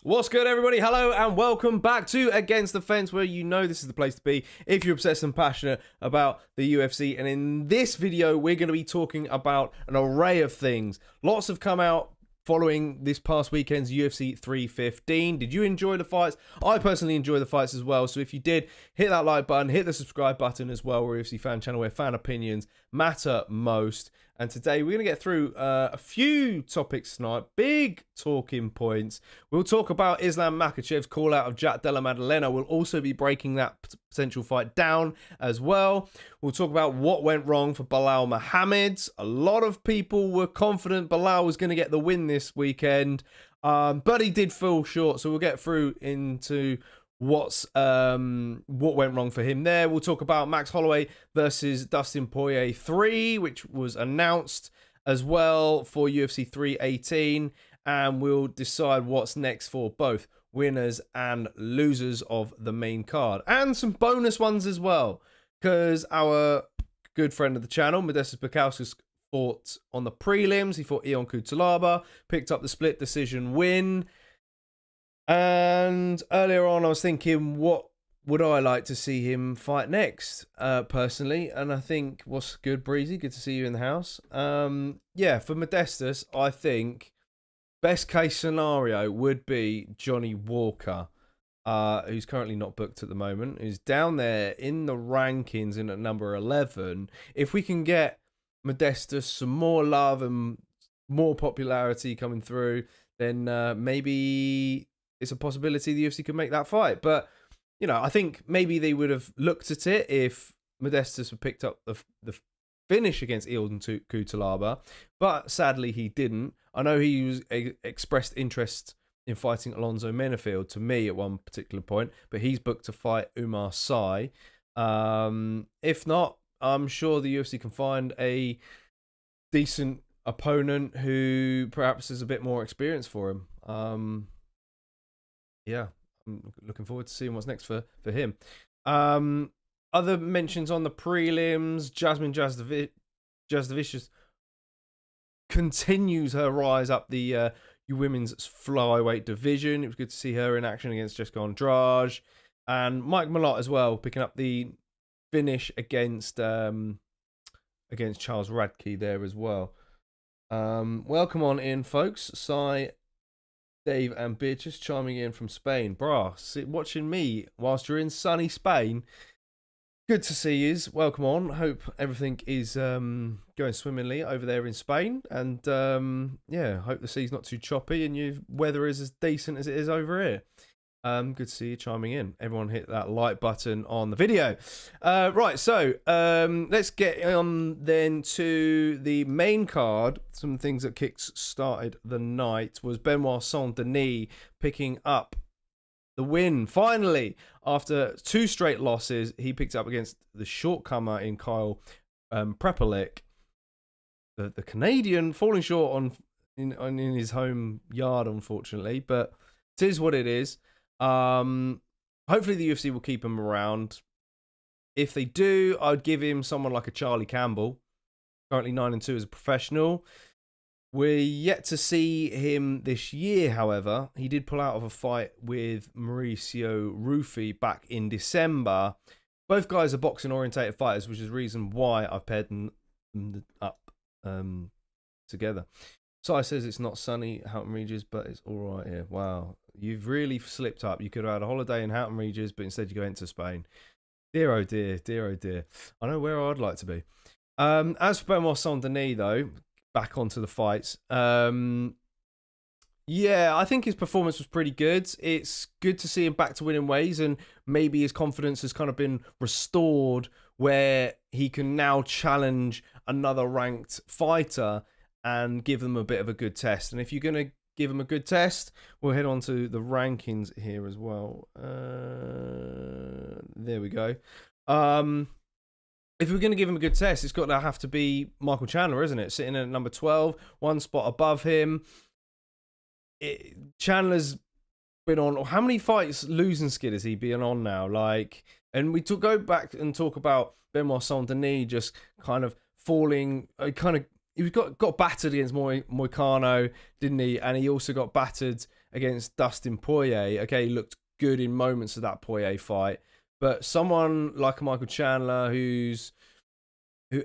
What's good, everybody? Hello and welcome back to Against the Fence, where you know this is the place to be if you're obsessed and passionate about the UFC. And in this video, we're going to be talking about an array of things. Lots have come out following this past weekend's UFC 315. Did you enjoy the fights? I personally enjoy the fights as well. So if you did, hit that like button, hit the subscribe button as well. We're a UFC fan channel where fan opinions matter most. And today we're going to get through a few topics tonight, big talking points. We'll talk about Islam Makhachev's call out of Della Maddalena. We'll also be breaking that potential fight down as well. We'll talk about what went wrong for Belal Muhammad. A lot of people were confident Belal was going to get the win this weekend, but he did fall short. So we'll get through into what went wrong for him there. We'll talk about Max Holloway versus Dustin Poirier 3, which was announced as well for UFC 318, and we'll decide what's next for both winners and losers of the main card, and some bonus ones as well, because our good friend of the channel, Modestas Bukauskas, fought on the prelims. He fought Ion Cutelaba, picked up the split decision win. And earlier on, I was thinking, what would I like to see him fight next, personally? And I think, what's good, Breezy? Good to see you in the house. Yeah, for Modestas, I think best case scenario would be Johnny Walker, who's currently not booked at the moment, who's down there in the rankings in at number 11. If we can get Modestas some more love and more popularity coming through, then maybe it's a possibility the UFC could make that fight. But, you know, I think maybe they would have looked at it if Modestas had picked up the finish against Ion Cutelaba, but sadly he didn't. I know he was expressed interest in fighting Alonzo Menafield to me at one particular point, but he's booked to fight Umar Sy. If not, I'm sure the UFC can find a decent opponent who perhaps is a bit more experienced for him. Yeah, I'm looking forward to seeing what's next for him. Other mentions on the prelims: Jasmine Jasudavicius continues her rise up the women's flyweight division. It was good to see her in action against Jessica Andrade, and Mike Malott as well, picking up the finish against Charles Radke there as well. Welcome on in, folks. Sai, Dave and Beatrice chiming in from Spain. Brah, watching me whilst you're in sunny Spain. Good to see you. Welcome on. Hope everything is going swimmingly over there in Spain. And yeah, hope the sea's not too choppy and your weather is as decent as it is over here. Good to see you chiming in. Everyone hit that like button on the video. Right, so let's get on then to the main card. Some things that kick-started the night was Benoit Saint-Denis picking up the win. Finally, after 2 straight losses, he picked up against the shortcomer in Kyle Prepelic. The Canadian falling short in his home yard, unfortunately, but it is what it is. Hopefully the UFC will keep him around. If they do, I'd give him someone like a Charlie Campbell, currently 9-2 as a professional. We're yet to see him this year, however. He did pull out of a fight with Mauricio Rufy back in December. Both guys are boxing orientated fighters, which is the reason why I've paired them up together. So I says it's not sunny Houghton Regis, but it's all right here. Wow, you've really slipped up. You could have had a holiday in Houghton Regis, but instead you go into Spain. Dear oh dear, dear oh dear. I know where I'd like to be. As for Benoit Saint-Denis, though, back onto the fights. Yeah, I think his performance was pretty good. It's good to see him back to winning ways, and maybe his confidence has kind of been restored where he can now challenge another ranked fighter and give them a bit of a good test. And if you're going to give them a good test, we'll head on to the rankings here as well. There we go. If we're going to give him a good test, it's got to have to be Michael Chandler, isn't it? Sitting at number 12, 1 spot above him. Chandler's been on, how many fights losing skid has he been on now? Like, and we go back and talk about Benoit Saint-Denis just kind of falling, he got battered against Moicano, didn't he? And he also got battered against Dustin Poirier. Okay, he looked good in moments of that Poirier fight, but someone like Michael Chandler, who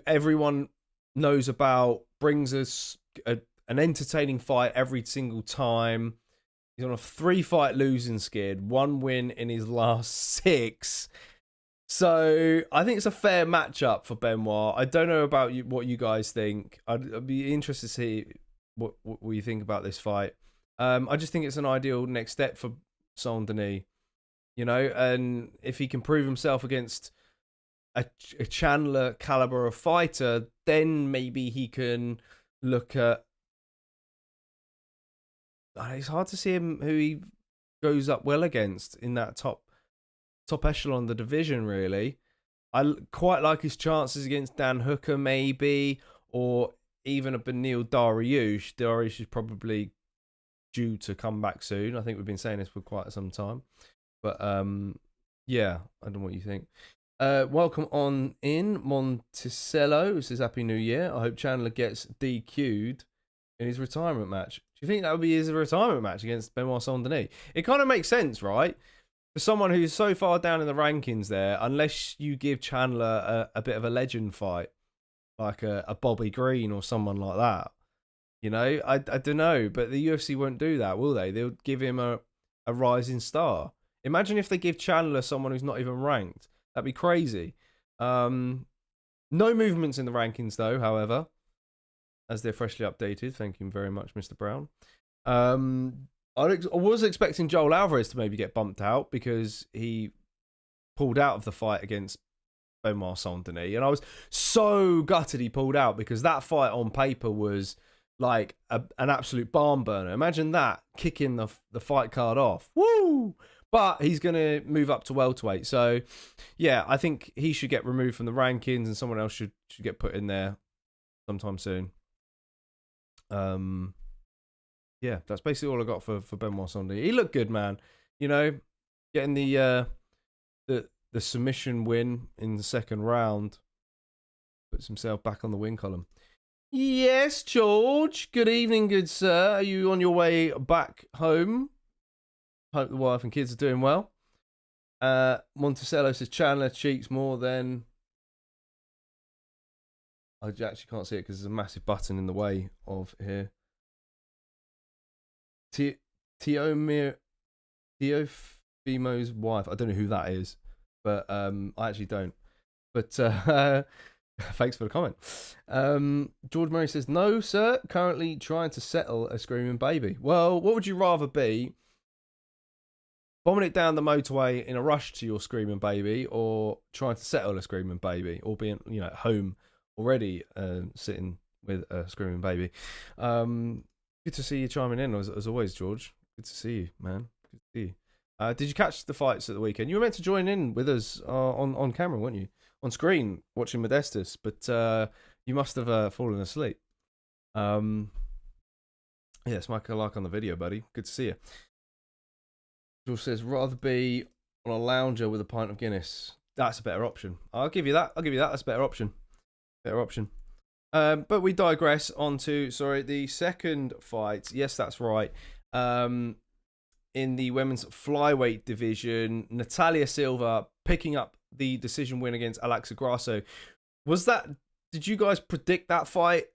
everyone knows about, brings us an entertaining fight every single time. He's on a 3-fight losing skid, 1 win in his last 6. So I think it's a fair matchup for Benoit. I don't know about what you guys think. I'd be interested to see what you think about this fight. I just think it's an ideal next step for Saint-Denis, you know, and if he can prove himself against a Chandler caliber of fighter, then maybe he can look at. It's hard to see him who he goes up well against in that top echelon of the division, really. I quite like his chances against Dan Hooker, maybe, or even a Beneil Dariush. Dariush is probably due to come back soon. I think we've been saying this for quite some time. But, yeah, I don't know what you think. Welcome on in, Monticello. It says Happy New Year. I hope Chandler gets DQ'd in his retirement match. Do you think that would be his retirement match against Benoit Saint-Denis? It kind of makes sense, right? For someone who's so far down in the rankings there, unless you give Chandler a bit of a legend fight, like a Bobby Green or someone like that. You know, I don't know, but the UFC won't do that, will they? They'll give him a rising star. Imagine if they give Chandler someone who's not even ranked. That'd be crazy. No movements in the rankings, though, however, as they're freshly updated. Thank you very much, Mr. Brown. I was expecting Joel Alvarez to maybe get bumped out because he pulled out of the fight against Benoit Saint-Denis. And I was so gutted he pulled out because that fight on paper was like an absolute barn burner. Imagine that, kicking the fight card off. Woo! But he's going to move up to welterweight. So, yeah, I think he should get removed from the rankings and someone else should get put in there sometime soon. Yeah, that's basically all I got for Benoit Saint-Denis. He looked good, man. You know, getting the submission win in the second round. Puts himself back on the win column. Yes, George. Good evening, good sir. Are you on your way back home? Hope the wife and kids are doing well. Monticello says Chandler cheats more than... I actually can't see it because there's a massive button in the way of here. Teofimo's wife. I don't know who that is, but I actually don't. But thanks for the comment. George Murray says, no, sir. Currently trying to settle a screaming baby. Well, what would you rather be? Bombing it down the motorway in a rush to your screaming baby, or trying to settle a screaming baby, or being, you know, at home already sitting with a screaming baby. Good to see you chiming in as always, George. Good to see you, man. Good to see you. Did you catch the fights at the weekend? You were meant to join in with us on camera, weren't you? On screen, watching Modestus, but you must have fallen asleep. Yeah, smack a like on the video, buddy. Good to see you. George says, rather be on a lounger with a pint of Guinness. That's a better option. I'll give you that. That's a better option. But we digress onto, the second fight. Yes, that's right. In the women's flyweight division, Natalia Silva picking up the decision win against Alexa Grasso. Did you guys predict that fight?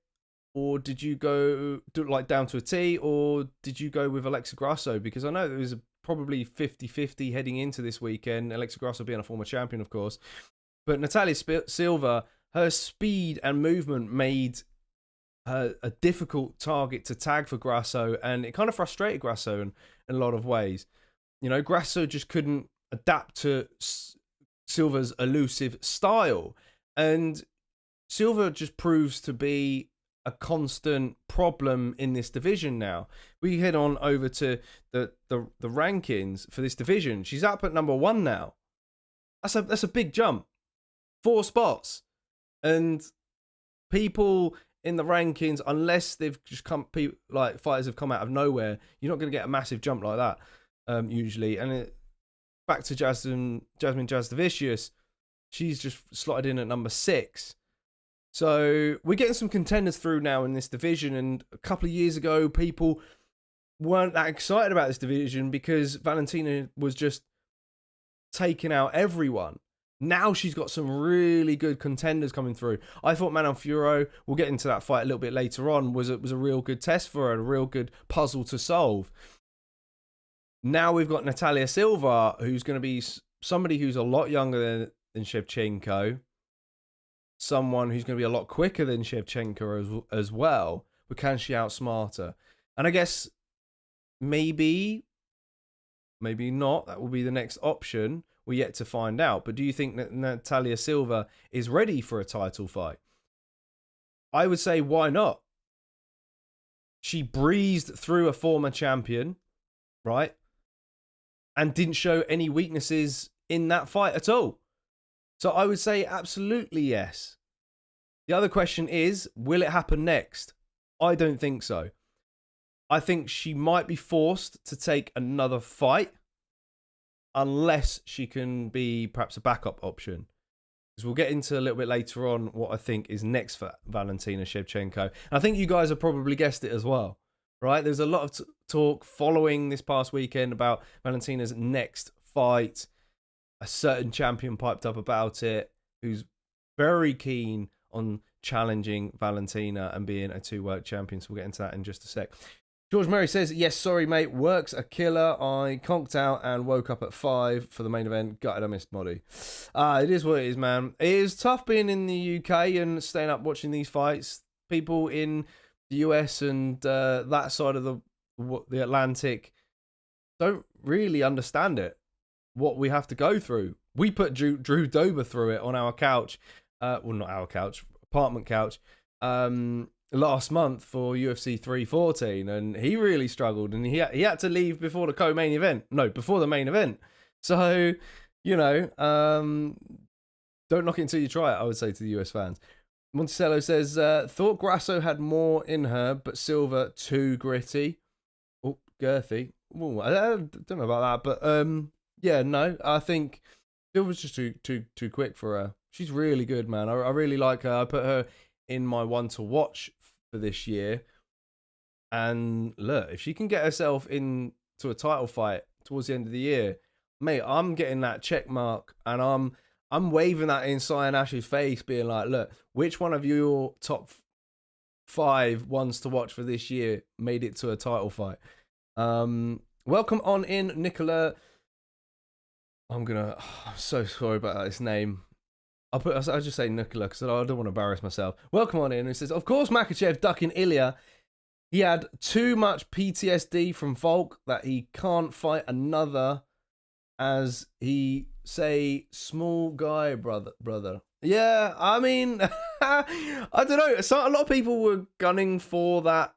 Or did you go down to a T? Or did you go with Alexa Grasso? Because I know there was probably 50-50 heading into this weekend. Alexa Grasso being a former champion, of course. But Natalia Silva, her speed and movement made her a difficult target to tag for Grasso, and it kind of frustrated Grasso in a lot of ways. You know, Grasso just couldn't adapt to Silva's elusive style, and Silva just proves to be a constant problem in this division now. We head on over to the rankings for this division. She's up at number 1 now. That's a big jump. 4 spots. And people in the rankings, unless they've just fighters have come out of nowhere, you're not going to get a massive jump like that, usually. And back to Jasmine Jasudavicius, she's just slotted in at number 6. So we're getting some contenders through now in this division. And a couple of years ago, people weren't that excited about this division because Valentina was just taking out everyone. Now she's got some really good contenders coming through. I thought Manon Fiorot, we'll get into that fight a little bit later on, was a real good test for her, a real good puzzle to solve. Now we've got Natalia Silva, who's going to be somebody who's a lot younger than Shevchenko, someone who's going to be a lot quicker than Shevchenko as well, but can she outsmart her? And I guess maybe not. That will be the next option. We're yet to find out. But do you think that Natalia Silva is ready for a title fight? I would say, why not? She breezed through a former champion, right? And didn't show any weaknesses in that fight at all. So I would say absolutely yes. The other question is, will it happen next? I don't think so. I think she might be forced to take another fight unless she can be perhaps a backup option. Because we'll get into a little bit later on what I think is next for Valentina Shevchenko. And I think you guys have probably guessed it as well, right? There's a lot of talk following this past weekend about Valentina's next fight. A certain champion piped up about it who's very keen on challenging Valentina and being a 2 world champion. So we'll get into that in just a sec. George Murray says, yes, sorry, mate. Work's a killer. I conked out and woke up at 5 for the main event. Gutted I missed Modi. It is what it is, man. It is tough being in the UK and staying up watching these fights. People in the US and that side of the Atlantic don't really understand it, what we have to go through. We put Drew Dober through it on our couch. Well, not our couch, apartment couch. Last month for UFC 314, and he really struggled, and he had to leave before the co-main event. No, before the main event. So, you know, don't knock it until you try it, I would say to the US fans. Monticello says, thought Grasso had more in her, but Silva too gritty. Oh, girthy. Ooh, I don't know about that, but yeah, no, I think it was just too quick for her. She's really good, man. I really like her. I put her in my one to watch for this year. And look, if she can get herself into a title fight towards the end of the year, mate, I'm getting that check mark, and I'm waving that in Cyan Ash's face, being like, look, which one of your top 5 ones to watch for this year made it to a title fight? Welcome on in, Nicola. I'm so sorry about this name. I'll just say Nicola because I don't want to embarrass myself. Welcome on in. It says, of course, Makhachev ducking Ilya. He had too much PTSD from Volk that he can't fight another, as he say, small guy, brother. Yeah, I mean, I don't know. So a lot of people were gunning for that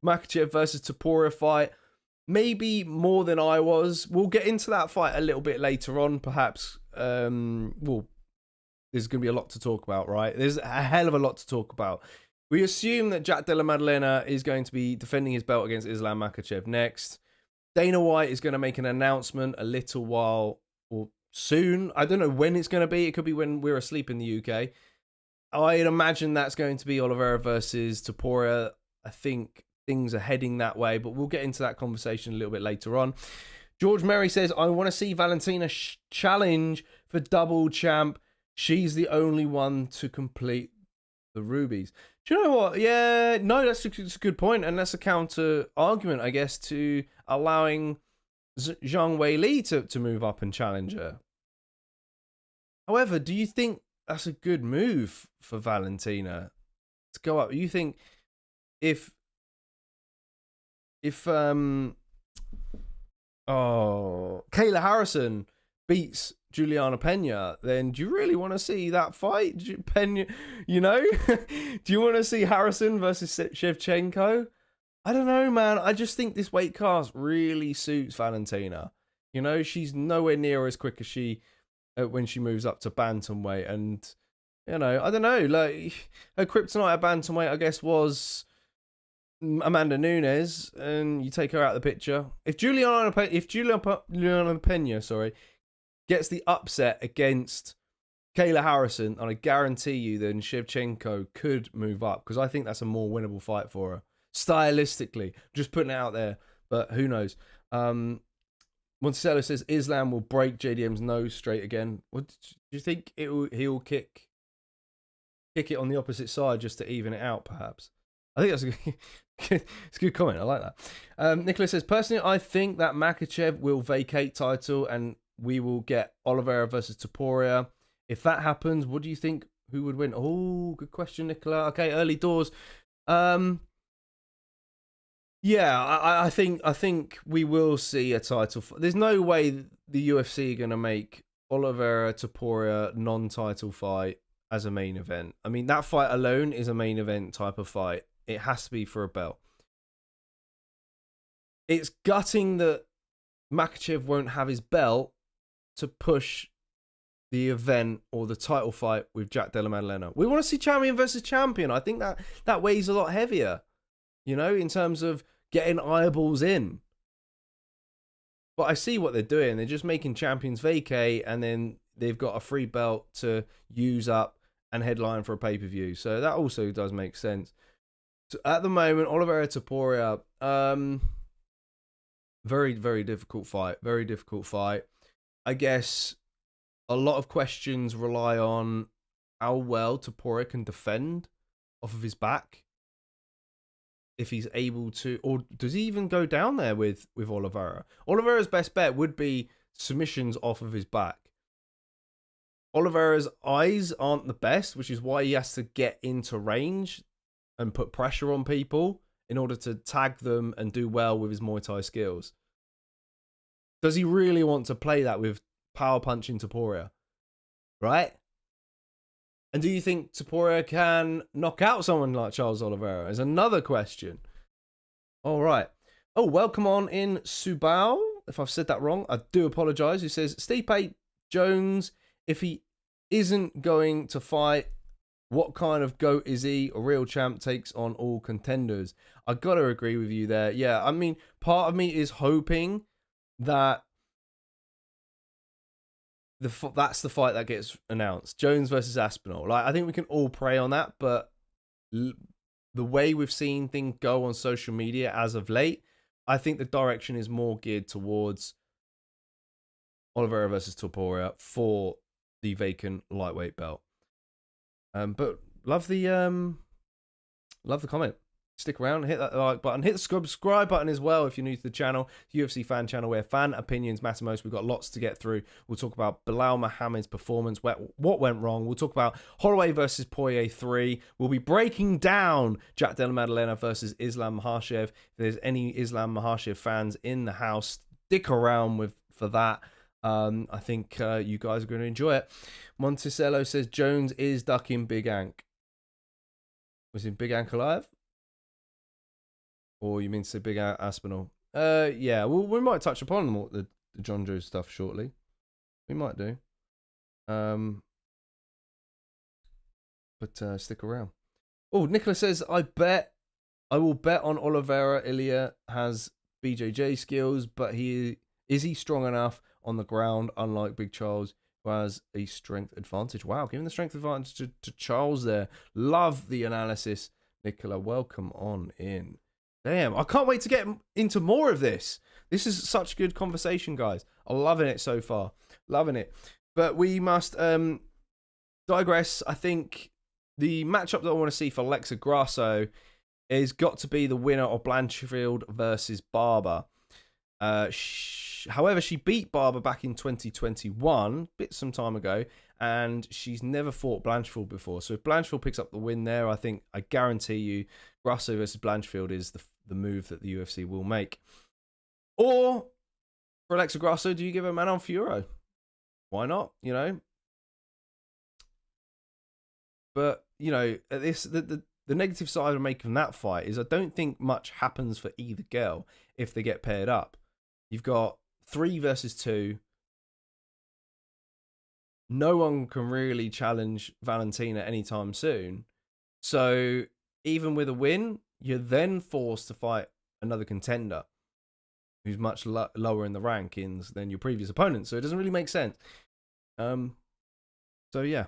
Makhachev versus Topuria fight. Maybe more than I was. We'll get into that fight a little bit later on, perhaps. There's going to be a lot to talk about, right? There's a hell of a lot to talk about. We assume that Jack Della Maddalena is going to be defending his belt against Islam Makhachev next. Dana White is going to make an announcement a little while or soon. I don't know when it's going to be. It could be when we're asleep in the UK. I'd imagine that's going to be Oliveira versus Topuria. I think things are heading that way, but we'll get into that conversation a little bit later on. George Murray says, I want to see Valentina challenge for double champ. She's the only one to complete the rubies. Do you know what? Yeah, no, that's a good point. And that's a counter argument, I guess, to allowing Zhang Weili to move up and challenge her. However, do you think that's a good move for Valentina to go up? You think if Kayla Harrison beats Juliana Pena, then do you really want to see that fight? Pena, you know? Do you want to see Harrison versus Shevchenko? I don't know, man. I just think this weight class really suits Valentina. You know, she's nowhere near as quick as she when she moves up to bantamweight, and you know, I don't know. Like her kryptonite at bantamweight, I guess, was Amanda Nunes, and you take her out of the picture. If Juliana Pena, gets the upset against Kayla Harrison, and I guarantee you then Shevchenko could move up, because I think that's a more winnable fight for her. Stylistically, just putting it out there. but who knows? Monticello says Islam will break JDM's nose straight again. What do you think? He'll kick it on the opposite side just to even it out, perhaps. I think that's it's a good comment. I like that. Nicholas says, personally, I think that Makhachev will vacate title and we will get Oliveira versus Topuria. If that happens, what do you think? Who would win? Oh, good question, Nicola. Okay, early doors. Yeah, I think we will see a title. There's no way the UFC are going to make Oliveira Topuria non-title fight as a main event. I mean, that fight alone is a main event type of fight. It has to be for a belt. It's gutting that Makhachev won't have his belt to push the event or the title fight with Jack Della Maddalena. We want to see champion versus champion. I think that weighs a lot heavier, you know, in terms of getting eyeballs in. But I see what they're doing. They're just making champions vacate, and then they've got a free belt to use up and headline for a pay-per-view. So that also does make sense. So at the moment, Oliveira Topuria, very, very difficult fight. Very difficult fight. I guess a lot of questions rely on how well Topuria can defend off of his back. If he's able to, or does he even go down there with Oliveira? Oliveira's best bet would be submissions off of his back. Oliveira's eyes aren't the best, which is why he has to get into range and put pressure on people in order to tag them and do well with his Muay Thai skills. Does he really want to play that with power punching Topuria? Right? And do you think Topuria can knock out someone like Charles Oliveira? Is another question. All right. Oh, welcome on in Subao. If I've said that wrong, I do apologize. Who says, Stipe Jones, if he isn't going to fight, what kind of GOAT is he? A real champ takes on all contenders. I got to agree with you there. Yeah, I mean, part of me is hoping that that's the fight that gets announced. Jones versus Aspinall. Like, I think we can all pray on that, but the way we've seen things go on social media as of late, I think the direction is more geared towards Oliveira versus Topuria for the vacant lightweight belt. But love the comment. Stick around, hit that like button, hit the subscribe button as well if you're new to the channel. UFC fan channel where fan opinions matter most. We've got lots to get through. We'll talk about Belal Muhammad's performance, what went wrong. We'll talk about Holloway versus Poirier 3. We'll be breaking down Jack Della Maddalena versus Islam Makhachev. If there's any Islam Makhachev fans in the house, stick around for that. I think you guys are going to enjoy it. Monticello says Jones is ducking Big Ank. Was he Big Ank alive? Or you mean to say Big Aspinall? Yeah, well, we might touch upon the John Joe stuff shortly. We might do. But stick around. Oh, Nicholas says, I will bet on Oliveira. Ilya has BJJ skills, but is he strong enough on the ground, unlike Big Charles, who has a strength advantage? Wow, giving the strength advantage to Charles there. Love the analysis, Nicola. Welcome on in. Damn, I can't wait to get into more of this. This is such good conversation, guys. I'm loving it so far. Loving it. But we must digress. I think the matchup that I want to see for Alexa Grasso is got to be the winner of Blanchfield versus Barber. However, she beat Barber back in 2021, some time ago, and she's never fought Blanchfield before. So if Blanchfield picks up the win there, I guarantee you Grasso versus Blanchfield is the move that the UFC will make. Or for Alexa Grasso, do you give her Manon Fiorot? Why not? You know. But you know, the negative side of making that fight is I don't think much happens for either girl if they get paired up. You've got 3 versus 2. No one can really challenge Valentina anytime soon. So even with a win, you're then forced to fight another contender who's much lower in the rankings than your previous opponent. So it doesn't really make sense. So yeah,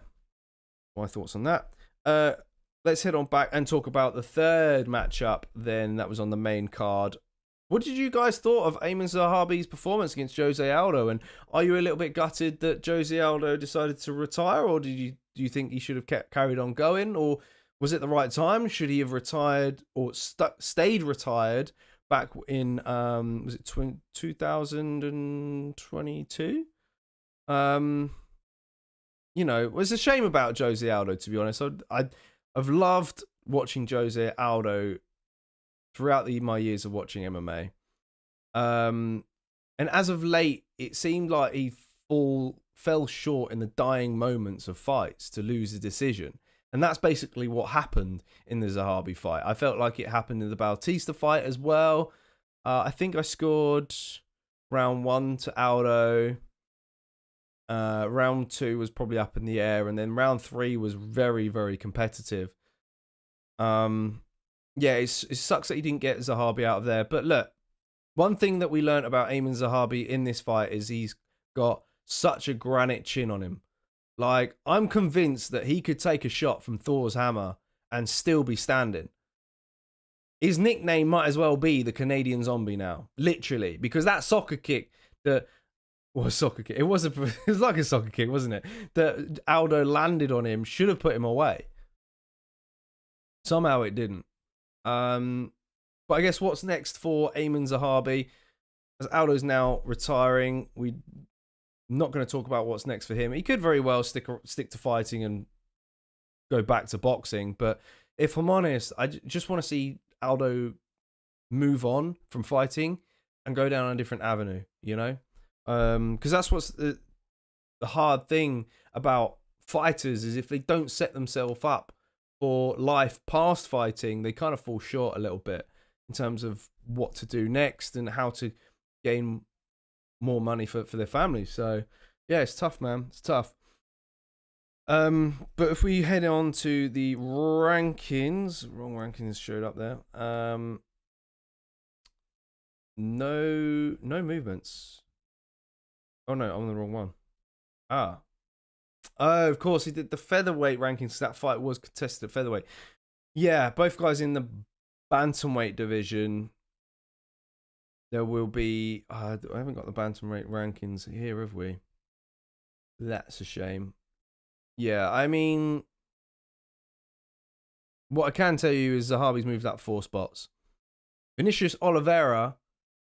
my thoughts on that. Let's head on back and talk about the third matchup then that was on the main card. What did you guys thought of Ayman Zahabi's performance against Jose Aldo? And are you a little bit gutted that Jose Aldo decided to retire, or do you think he should have carried on going, or was it the right time? Should he have retired or stayed retired back in was it 2022? You know, it was a shame about Jose Aldo, to be honest. I've loved watching Jose Aldo throughout my years of watching MMA. And as of late, it seemed like he fell short in the dying moments of fights to lose a decision. And that's basically what happened in the Zahabi fight. I felt like it happened in the Bautista fight as well. I think I scored round 1 to Aldo. Round 2 was probably up in the air. And then round 3 was very, very competitive. Yeah, it sucks that he didn't get Zahabi out of there. But look, one thing that we learned about Ayman Zahabi in this fight is he's got such a granite chin on him. Like, I'm convinced that he could take a shot from Thor's hammer and still be standing. His nickname might as well be the Canadian Zombie now, literally, because that soccer kick that was soccer kick. It was like a soccer kick, wasn't it? That Aldo landed on him should have put him away. Somehow it didn't. But I guess what's next for Ayman Zahabi? As Aldo's now retiring, we're not going to talk about what's next for him. He could very well stick to fighting and go back to boxing. But if I'm honest, I just want to see Aldo move on from fighting and go down a different avenue, you know? Because that's what's the hard thing about fighters is if they don't set themselves up for life past fighting, they kind of fall short a little bit in terms of what to do next and how to gain more money for their families. So yeah, it's tough, man. It's tough. But if we head on to the rankings, wrong rankings showed up there. No movements. Oh no, I'm on the wrong one. Oh, of course, he did the featherweight rankings. That fight was contested at featherweight. Yeah, both guys in the bantamweight division. There will be... I haven't got the bantamweight rankings here, have we? That's a shame. Yeah, I mean... What I can tell you is Zahabi's moved up 4 spots. Vinicius Oliveira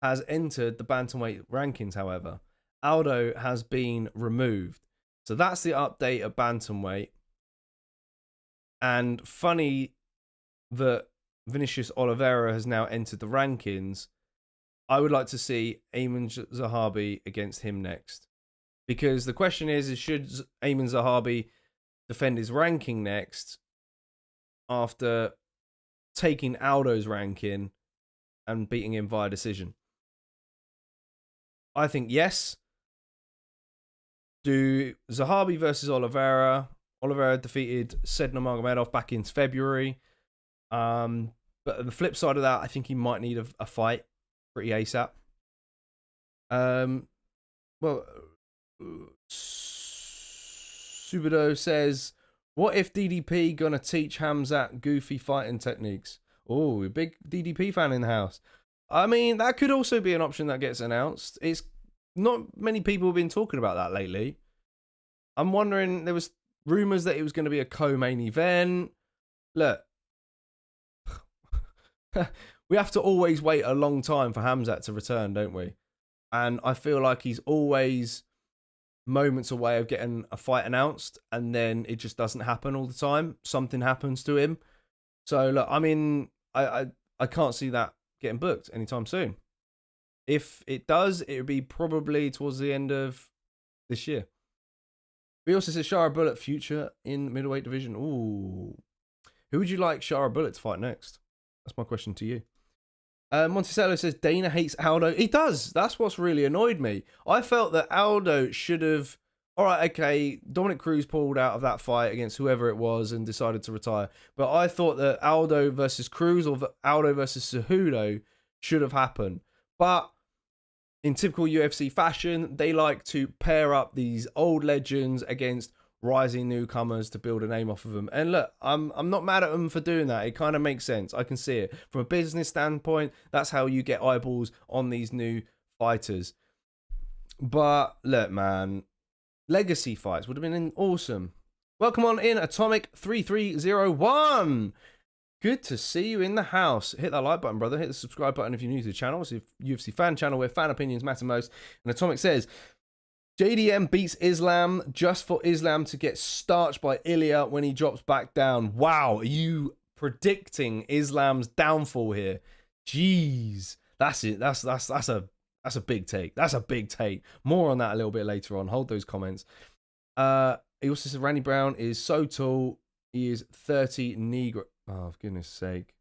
has entered the bantamweight rankings, however. Aldo has been removed. So that's the update at bantamweight. And funny that Vinicius Oliveira has now entered the rankings. I would like to see Ayman Zahabi against him next. Because the question is should Ayman Zahabi defend his ranking next after taking Aldo's ranking and beating him via decision? I think yes. Do Zahabi versus Oliveira. Oliveira defeated Sedna Magomedov back in February. But on the flip side of that, I think he might need a fight pretty ASAP. Well, Subido says, what if DDP gonna teach Hamzat goofy fighting techniques? Oh, a big DDP fan in the house. I mean, that could also be an option that gets announced. It's not many people have been talking about that lately. I'm wondering, there was rumors that it was going to be a co-main event. Look, we have to always wait a long time for Hamzat to return, don't we? And I feel like he's always moments away of getting a fight announced, and then it just doesn't happen all the time. Something happens to him. So look, I mean, I can't see that getting booked anytime soon. If it does, it would be probably towards the end of this year. We also said Shara Bullet future in middleweight division. Ooh. Who would you like Shara Bullet to fight next? That's my question to you. Monticello says Dana hates Aldo. He does. That's what's really annoyed me. I felt that Aldo should have... All right, okay, Dominic Cruz pulled out of that fight against whoever it was and decided to retire. But I thought that Aldo versus Cruz or Aldo versus Cejudo should have happened. But in typical UFC fashion, they like to pair up these old legends against rising newcomers to build a name off of them. And look, I'm not mad at them for doing that. It kind of makes sense. I can see it from a business standpoint. That's how you get eyeballs on these new fighters. But look, man, legacy fights would have been awesome. Welcome on in, Atomic3301. Good to see you in the house. Hit that like button, brother. Hit the subscribe button if you're new to the channel. It's a UFC fan channel where fan opinions matter most. And Atomic says, JDM beats Islam just for Islam to get starched by Ilya when he drops back down. Wow, are you predicting Islam's downfall here? Jeez, that's it. That's a big take. That's a big take. More on that a little bit later on. Hold those comments. He also says Randy Brown is so tall. He is 30 Negro. Oh, for goodness sake.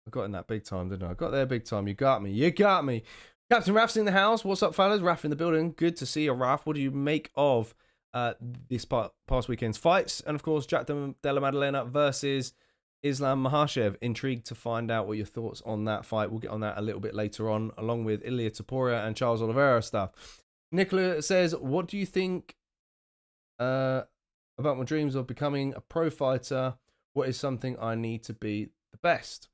I got in that big time, didn't I? I got there big time. You got me. You got me. Captain Raf's in the house. What's up, fellas? Raf in the building. Good to see you, Raf. What do you make of this past weekend's fights? And, of course, Jack Della Maddalena versus Islam Makhachev. Intrigued to find out what your thoughts on that fight. We'll get on that a little bit later on, along with Ilia Topuria and Charles Oliveira stuff. Nicola says, what do you think about my dreams of becoming a pro fighter? What is something I need to be the best?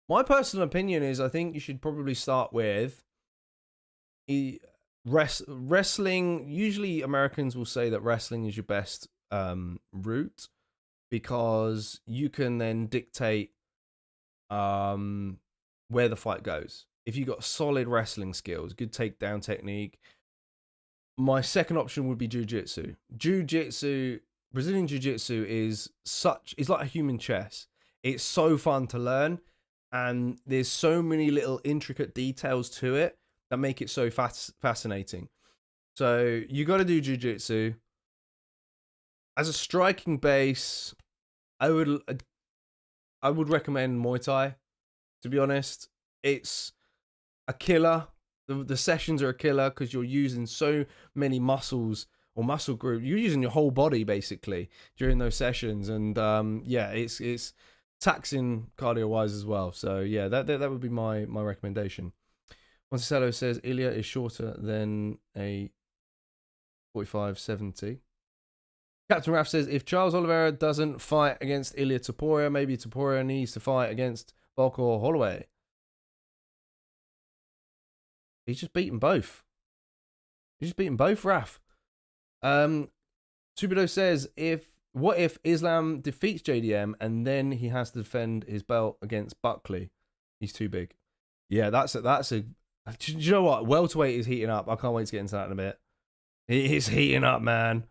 My personal opinion is I think you should probably start with wrestling. Usually Americans will say that wrestling is your best route because you can then dictate where the fight goes. If you got solid wrestling skills, good takedown technique. My second option would be jiu-jitsu. Brazilian jiu-jitsu is like a human chess. It's so fun to learn, and there's so many little intricate details to it that make it so fascinating. So you got to do jiu-jitsu. As a striking base, I would recommend Muay Thai. To be honest, it's a killer. The sessions are a killer because you're using so many muscles or muscle group. You're using your whole body basically during those sessions, and yeah, it's taxing cardio wise as well. So yeah, that would be my recommendation. Monticello says Ilya is shorter than a 45-70. Captain Raf says if Charles Oliveira doesn't fight against Ilia Topuria, maybe Topuria needs to fight against Volker or Holloway. He's just beaten both. Raf. Subido says, what if Islam defeats JDM and then he has to defend his belt against Buckley? He's too big. Yeah, that's a. Do you know what? Welterweight is heating up. I can't wait to get into that in a bit. It is heating up, man.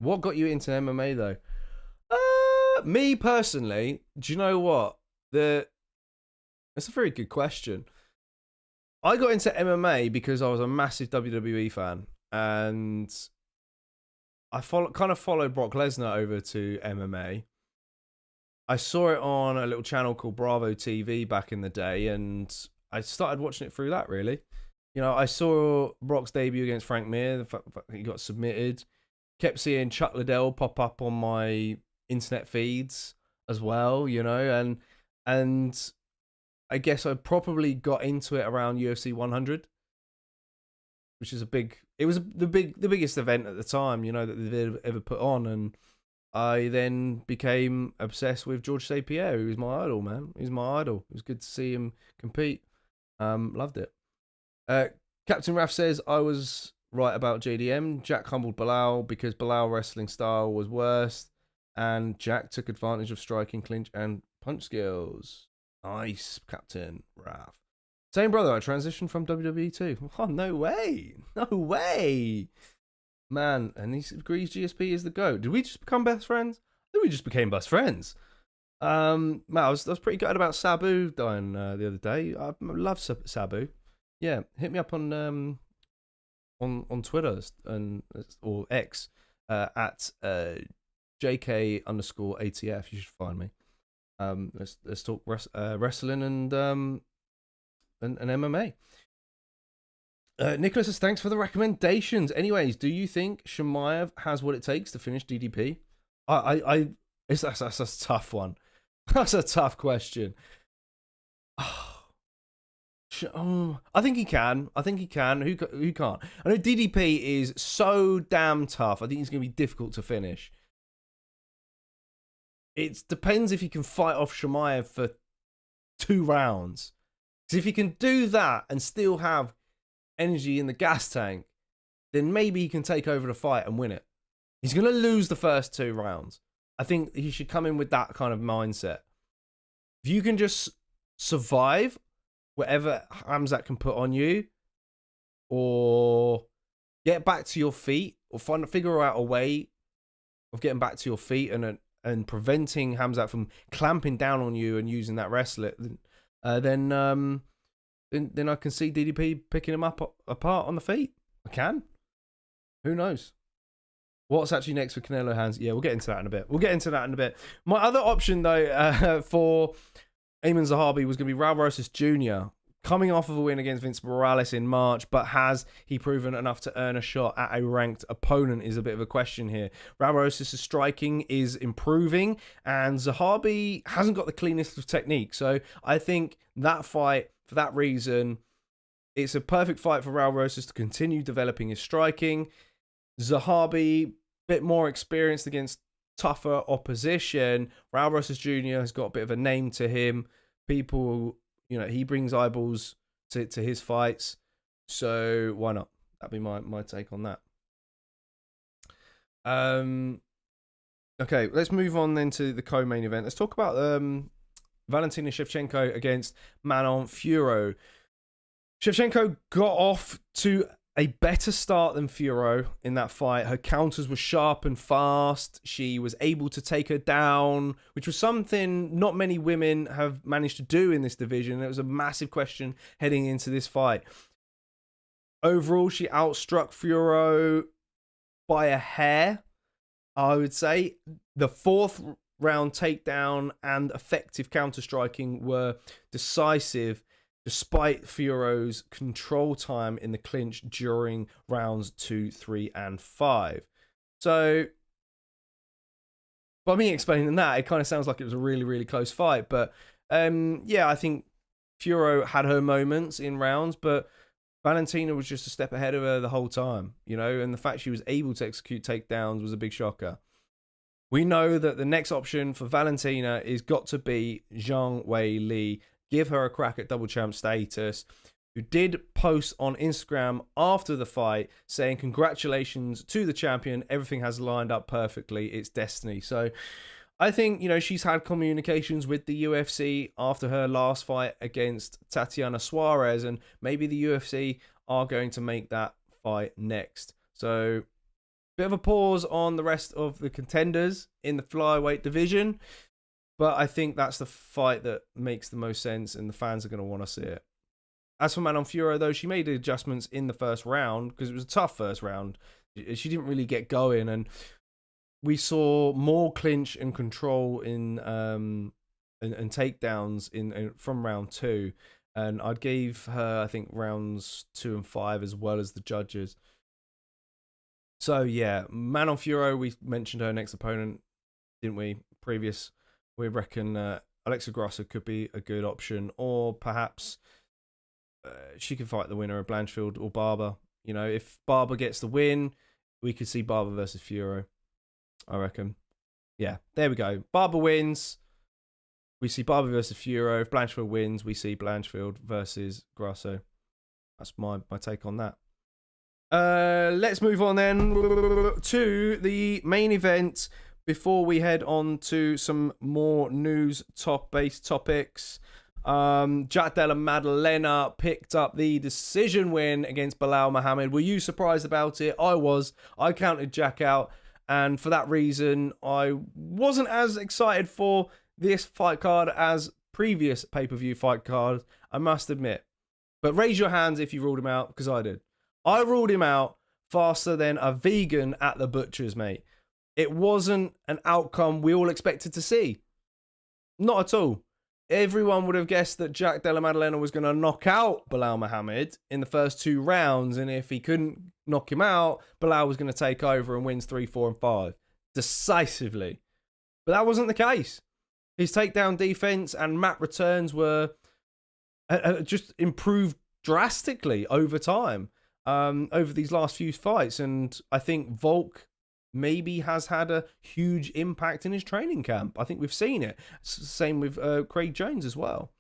What got you into MMA though? Me personally, do you know what? That's a very good question. I got into MMA because I was a massive WWE fan, and I kind of followed Brock Lesnar over to MMA. I saw it on a little channel called Bravo TV back in the day, and I started watching it through that, really. You know, I saw Brock's debut against Frank Mir, the fact that he got submitted. Kept seeing Chuck Liddell pop up on my internet feeds as well, you know, and I guess I probably got into it around UFC 100, which is it was the biggest event at the time, you know, that they've ever put on. And I then became obsessed with George St. Pierre, who was my idol, man. He's my idol. It was good to see him compete. Loved it. Captain Raf says, I was right about JDM. Jack humbled Belal because Belal wrestling style was worse, and Jack took advantage of striking, clinch, and punch skills. Nice, Captain Raf. Same brother, I transitioned from WWE too. Oh, no way. No way. Man, and he agrees GSP is the GOAT. Did we just become best friends? I think we just became best friends. Man, I was pretty gutted about Sabu dying the other day. I love Sabu. Yeah, hit me up on Twitter or X at JK_ATF. You should find me. Let's talk wrestling and MMA. Nicholas says, thanks for the recommendations. Anyways, do you think Chimaev has what it takes to finish DDP? That's a tough one. That's a tough question. I think he can. I think he can. Who can't? I know DDP is so damn tough. I think he's going to be difficult to finish. It depends if he can fight off Chimaev for 2 rounds. Because if he can do that and still have energy in the gas tank, then maybe he can take over the fight and win it. He's going to lose the first 2 rounds. I think he should come in with that kind of mindset. If you can just survive whatever Khamzat can put on you, or get back to your feet, or figure out a way of getting back to your feet and preventing Khamzat from clamping down on you and using that wrestler, then I can see DDP picking him apart on the feet. I can. Who knows? What's actually next for Canelo Hands? Yeah, we'll get into that in a bit. My other option, though, for Ayman Zahabi was going to be Raul Rosas Jr., coming off of a win against Vince Morales in March, but has he proven enough to earn a shot at a ranked opponent is a bit of a question here. Raul Rosas' striking is improving, and Zahabi hasn't got the cleanest of technique. So I think that fight, for that reason, it's a perfect fight for Raul Rosas to continue developing his striking. Zahabi, bit more experienced against tougher opposition. Raul Rosas Jr. has got a bit of a name to him. People, he brings eyeballs to his fights. So why not? That'd be my take on that. Okay, let's move on then to the co-main event. Let's talk about Valentina Shevchenko against Manon Fiorot. Shevchenko got off to a better start than Fiorot in that fight. Her counters were sharp and fast. She was able to take her down, which was something not many women have managed to do in this division. It was a massive question heading into this fight. Overall, she outstruck Fiorot by a hair, I would say. The 4th round takedown and effective counter-striking were decisive, despite Fiorot's control time in the clinch during rounds 2, 3, and 5. So, by me explaining that, it kind of sounds like it was a really, really close fight. But, yeah, I think Fiorot had her moments in rounds, but Valentina was just a step ahead of her the whole time, and the fact she was able to execute takedowns was a big shocker. We know that the next option for Valentina is got to be Zhang Weili. Give her a crack at double champ status, who did post on Instagram after the fight saying congratulations to the champion. Everything has lined up perfectly. It's destiny. So I think, she's had communications with the UFC after her last fight against Tatiana Suarez, and maybe the UFC are going to make that fight next. So bit of a pause on the rest of the contenders in the flyweight division. But I think that's the fight that makes the most sense, and the fans are going to want to see it. As for Manon Fiorot, though, she made adjustments in the first round because it was a tough first round. She didn't really get going, and we saw more clinch and control in and takedowns from round 2. And I gave her, I think, rounds 2 and 5 as well as the judges. So yeah, Manon Fiorot, we mentioned her next opponent, didn't we? We reckon Alexa Grasso could be a good option, or perhaps she could fight the winner of Blanchfield or Barber. If Barber gets the win, we could see Barber versus Fiorot, I reckon. Yeah, there we go. Barber wins, we see Barber versus Fiorot. If Blanchfield wins, we see Blanchfield versus Grasso. That's my take on that. Let's move on then to the main event. Before we head on to some more news-based topics, Jack Della Maddalena picked up the decision win against Belal Muhammad. Were you surprised about it? I was. I counted Jack out, and for that reason, I wasn't as excited for this fight card as previous pay-per-view fight cards, I must admit. But raise your hands if you ruled him out, because I did. I ruled him out faster than a vegan at the butcher's, mate. It wasn't an outcome we all expected to see. Not at all. Everyone would have guessed that Jack Della Maddalena was going to knock out Belal Muhammad in the first 2 rounds, and if he couldn't knock him out, Belal was going to take over and wins 3, 4, and 5 decisively. But that wasn't the case. His takedown defense and mat returns were just improved drastically over time, over these last few fights. And I think Volk maybe has had a huge impact in his training camp. I think we've seen it. Same with Craig Jones as well.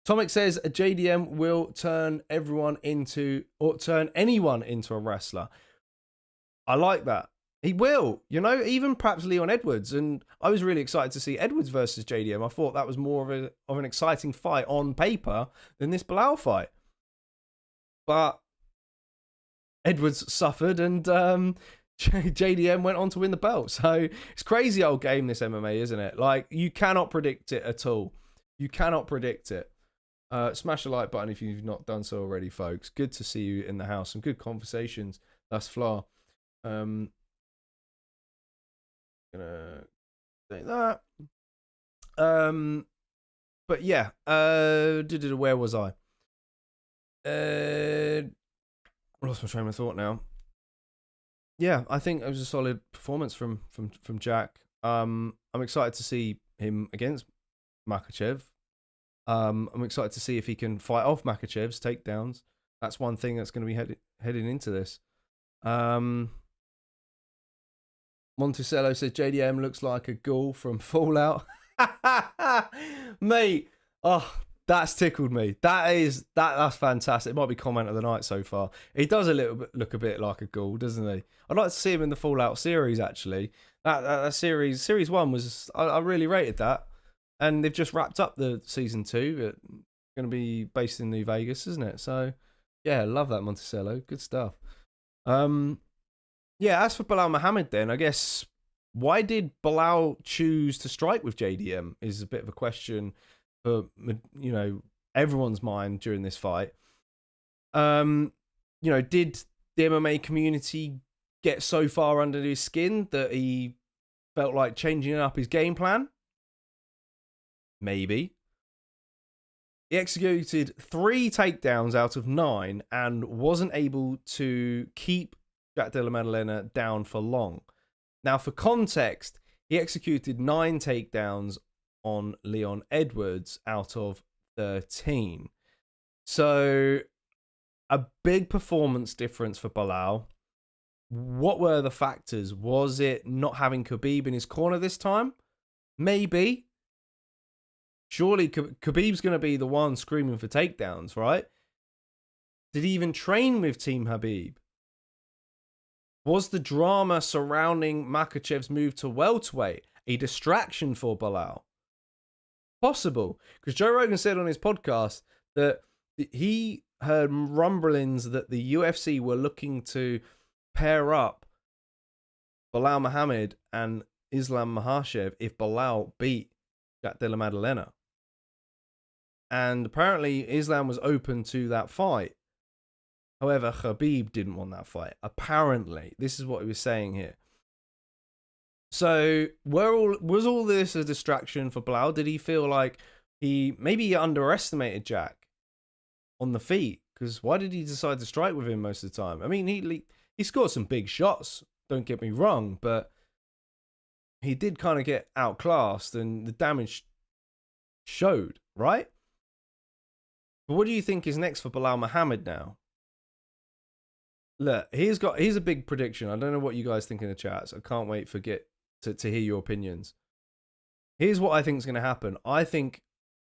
Tomic says a JDM will turn anyone into a wrestler. I like that. He will, even perhaps Leon Edwards. And I was really excited to see Edwards versus JDM. I thought that was more of an exciting fight on paper than this Belal fight. But Edwards suffered, and JDM went on to win the belt. So it's crazy old game, this MMA, isn't it? Like, you cannot predict it at all. You cannot predict it. Smash the like button if you've not done so already, folks. Good to see you in the house. Some good conversations thus far. Gonna say that. But yeah. Where was I? I lost my train of thought now. Yeah, I think it was a solid performance from Jack. I'm excited to see him against Makhachev. I'm excited to see if he can fight off Makhachev's takedowns. That's one thing that's going to be heading into this. Monticello says JDM looks like a ghoul from Fallout. Mate, oh, that's tickled me. That's fantastic. It might be comment of the night so far. He does look a bit like a ghoul, doesn't he? I'd like to see him in the Fallout series, actually. That series 1 was, I really rated that. And they've just wrapped up the season 2. It's going to be based in New Vegas, isn't it? So, yeah, love that, Monticello. Good stuff. Yeah, as for Belal Muhammad then, I guess, why did Belal choose to strike with JDM is a bit of a question for, everyone's mind during this fight. Did the MMA community get so far under his skin that he felt like changing up his game plan? Maybe. He executed 3 takedowns out of 9 and wasn't able to keep Jack Della Maddalena down for long. Now, for context, he executed 9 takedowns on Leon Edwards out of 13. So, a big performance difference for Belal. What were the factors? Was it not having Khabib in his corner this time? Maybe. Surely Khabib's going to be the one screaming for takedowns, right? Did he even train with Team Khabib? Was the drama surrounding Makhachev's move to welterweight a distraction for Belal? Possible. Because Joe Rogan said on his podcast that he heard rumblings that the UFC were looking to pair up Belal Muhammad and Islam Makhachev if Belal beat Jack Della Maddalena. And apparently Islam was open to that fight. However, Khabib didn't want that fight. Apparently. This is what he was saying here. So, was all this a distraction for Belal? Did he feel like he underestimated Jack on the feet? Because why did he decide to strike with him most of the time? I mean, he scored some big shots, don't get me wrong, but he did kind of get outclassed and the damage showed, right? But what do you think is next for Belal Muhammad now? Look, here's a big prediction. I don't know what you guys think in the chats. I can't wait to hear your opinions. Here's what I think is going to happen. I think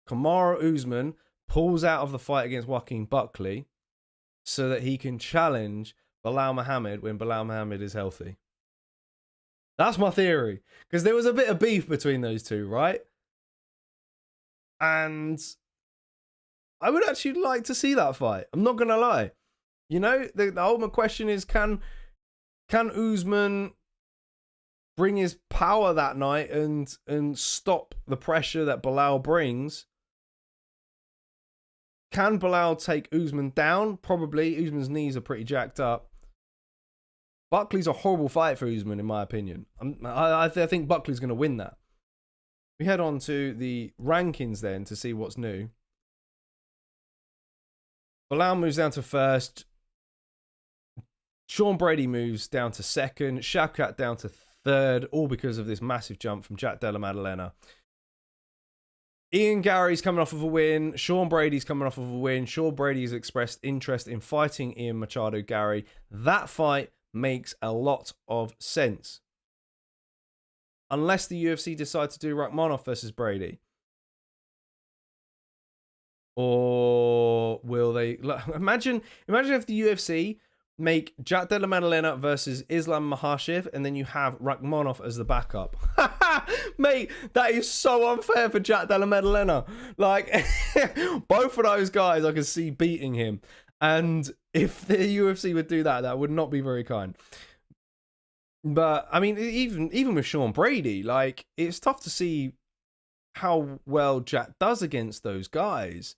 Kamaru Usman pulls out of the fight against Joaquin Buckley so that he can challenge Belal Muhammad when Belal Muhammad is healthy. That's my theory. Because there was a bit of beef between those two, right? And I would actually like to see that fight. I'm not going to lie. The ultimate question is, can Usman bring his power that night and stop the pressure that Belal brings? Can Belal take Usman down? Probably. Usman's knees are pretty jacked up. Buckley's a horrible fight for Usman, in my opinion. I think Buckley's going to win that. We head on to the rankings then to see what's new. Belal moves down to first. Sean Brady moves down to second. Shavkat down to third, all because of this massive jump from Jack Della Maddalena. Ian Gary's coming off of a win. Sean Brady's coming off of a win. Sean Brady's expressed interest in fighting Ian Machado Gary. That fight makes a lot of sense. Unless the UFC decide to do Rakhmonov versus Brady. Or will they... Imagine if the UFC make Jack Della Maddalena versus Islam Makhachev, and then you have Rakhmonov as the backup. Mate, that is so unfair for Jack Della Maddalena. Like, both of those guys I can see beating him. And if the UFC would do that, that would not be very kind. But, I mean, even with Sean Brady, like, it's tough to see how well Jack does against those guys.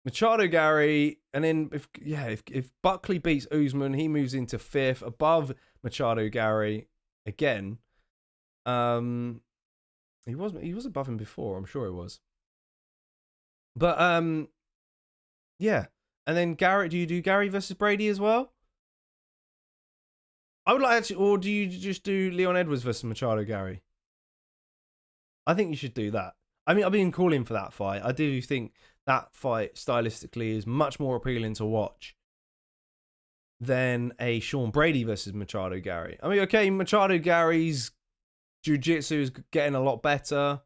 Machado Gary, and then if Buckley beats Usman, he moves into 5th above Machado Gary again. He was above him before, I'm sure it was. But yeah. And then Gary, do you do Gary versus Brady as well? I would like to, or do you just do Leon Edwards versus Machado Gary? I think you should do that. I mean, I've been calling for that fight. I do think that fight stylistically is much more appealing to watch than a Sean Brady versus Machado Gary. I mean, okay, Machado Gary's jiu-jitsu is getting a lot better.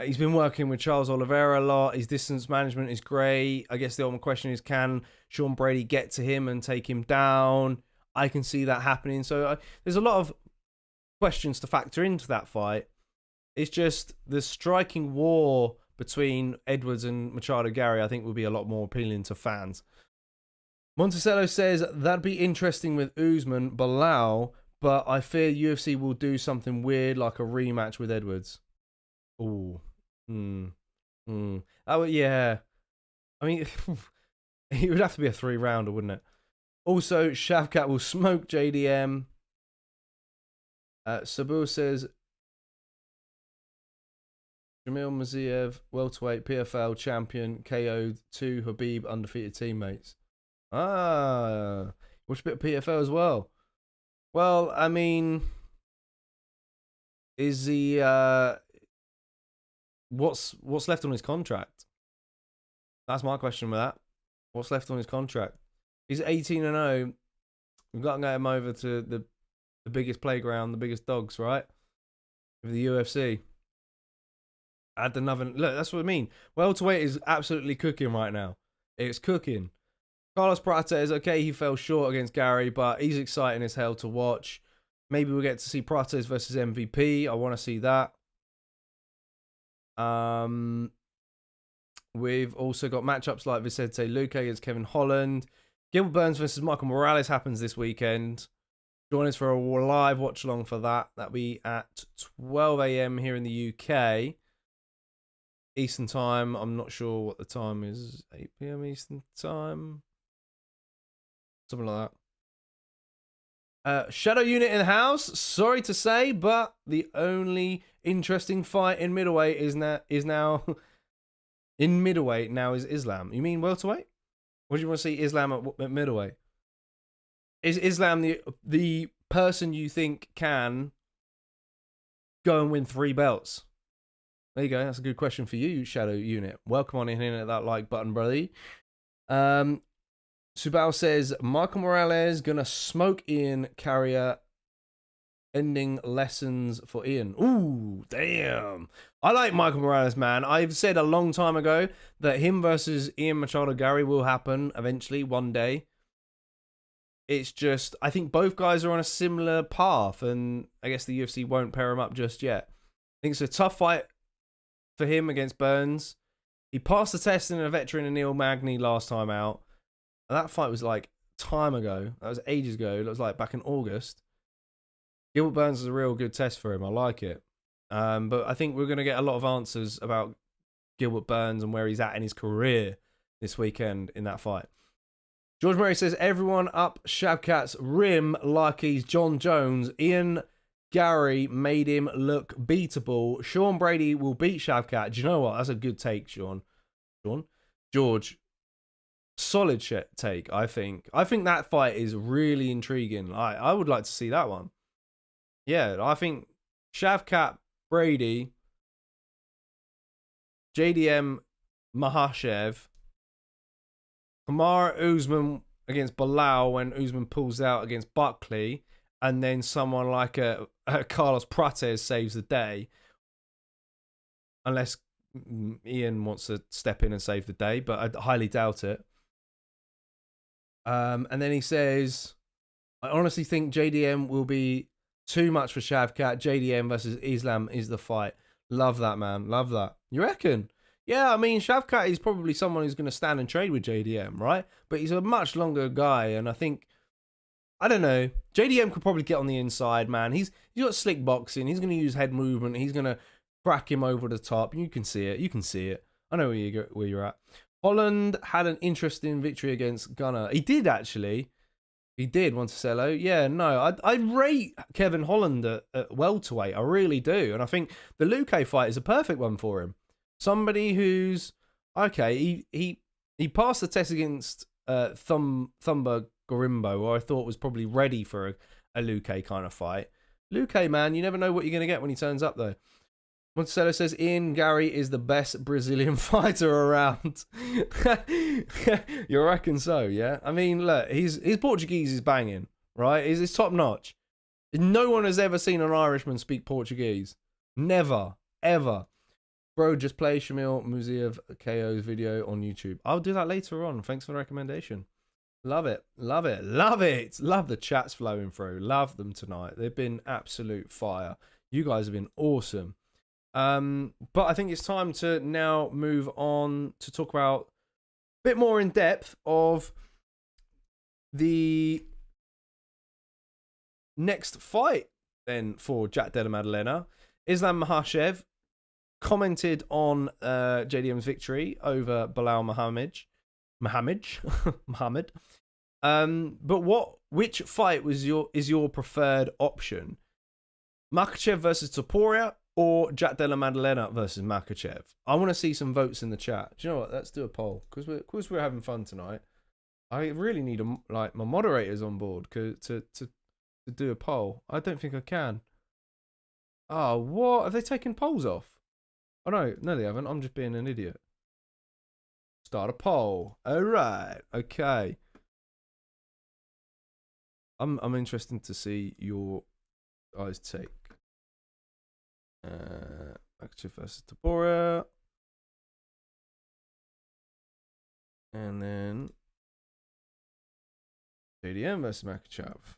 He's been working with Charles Oliveira a lot. His distance management is great. I guess the ultimate question is, can Sean Brady get to him and take him down? I can see that happening. So there's a lot of questions to factor into that fight. It's just the striking war between Edwards and Machado Gary, I think, will be a lot more appealing to fans. Monticello says, that'd be interesting with Usman, Belal, but I fear UFC will do something weird like a rematch with Edwards. Ooh. Oh, yeah. I mean, it would have to be a 3-rounder, wouldn't it? Also, Shavkat will smoke JDM. Sabu says, Jamil Maziev, welterweight PFL champion, KO'd 2 Habib undefeated teammates. Ah, watch a bit of PFL as well. Well, I mean, is he what's left on his contract? That's my question with that. What's left on his contract? He's 18-0. We've got to get him over to the biggest playground, the biggest dogs, right? With the UFC. Add another look. That's what I mean. Welterweight is absolutely cooking right now. It's cooking. Carlos Prates, okay, he fell short against Gary, but he's exciting as hell to watch. Maybe we'll get to see Prates versus MVP. I want to see that. We've also got matchups like Vicente Luque against Kevin Holland. Gilbert Burns versus Michael Morales happens this weekend. Join us for a live watch along for that. That'll be at 12 a.m. here in the UK. Eastern time. I'm not sure what the time is. 8 p.m. Eastern time. Something like that. Shadow Unit in the house. Sorry to say, but the only interesting fight in middleweight is now in middleweight now is Islam. You mean welterweight? What do you want to see Islam at middleweight? Is Islam the person you think can go and win 3 belts? There you go. That's a good question for you, Shadow Unit. Welcome on in at that like button, brother. Subal says, Michael Morales gonna smoke Ian Carrier, ending lessons for Ian. Ooh, damn. I like Michael Morales, man. I've said a long time ago that him versus Ian Machado Gary will happen eventually, one day. It's just, I think both guys are on a similar path, and I guess the UFC won't pair them up just yet. I think it's a tough fight for him against Burns. He passed the test in a veteran in Neil Magny last time out. And that fight was like time ago. That was ages ago. That was like back in August. Gilbert Burns is a real good test for him. I like it. But I think we're going to get a lot of answers about Gilbert Burns and where he's at in his career this weekend in that fight. George Murray says, everyone up Shavkat's rim like he's John Jones. Ian Gary made him look beatable. Sean Brady will beat Shavkat. Do you know what? That's a good take, Sean. George. Solid take, I think. I think that fight is really intriguing. I would like to see that one. Yeah, I think Shavkat Brady, JDM Makhachev, Kamaru Usman against Belal when Usman pulls out against Buckley, and then someone like a Carlos Prates saves the day. Unless Ian wants to step in and save the day, but I highly doubt it. And then he says, I honestly think JDM will be too much for Shavkat. JDM versus Islam is the fight. Love that, man. Love that. You reckon? Yeah, I mean, Shavkat is probably someone who's going to stand and trade with JDM, right? But he's a much longer guy, and I think, I don't know, JDM could probably get on the inside, man. He's got slick boxing. He's going to use head movement. He's going to crack him over the top. You can see it. You can see it. I know where you're at. Holland had an interesting victory against Gunnar. He did, actually. He did, Monticello. Yeah, no, I rate Kevin Holland at welterweight. I really do. And I think the Luque fight is a perfect one for him. Somebody who's, okay, he passed the test against Thumba Gorimbo, who I thought was probably ready for a Luque kind of fight. Luque, man, you never know what you're going to get when he turns up, though. Monticello says, Ian Gary is the best Brazilian fighter around. You reckon so, yeah? I mean, look, his Portuguese is banging, right? It's top notch. No one has ever seen an Irishman speak Portuguese. Never, ever. Bro, just play Shamil Muziev KO's video on YouTube. I'll do that later on. Thanks for the recommendation. Love it, love it, love it. Love the chats flowing through. Love them tonight. They've been absolute fire. You guys have been awesome. But I think it's time to now move on to talk about a bit more in depth of the next fight then for Jack Della Maddalena. Islam Makhachev commented on JDM's victory over Belal Muhammad. But which fight is your preferred option? Makhachev versus Topuria or Jack Della Maddalena versus Makhachev? I want to see some votes in the chat. Do you know what? Let's do a poll because we're having fun tonight. I really need my moderators on board to do a poll. I don't think I can. Oh, what? Have they taken polls off? Oh no, they haven't. I'm just being an idiot. Start a poll. All right. Okay. I'm interested to see your guys' take. Makhachev versus Topuria. And then JDM versus Makhachev.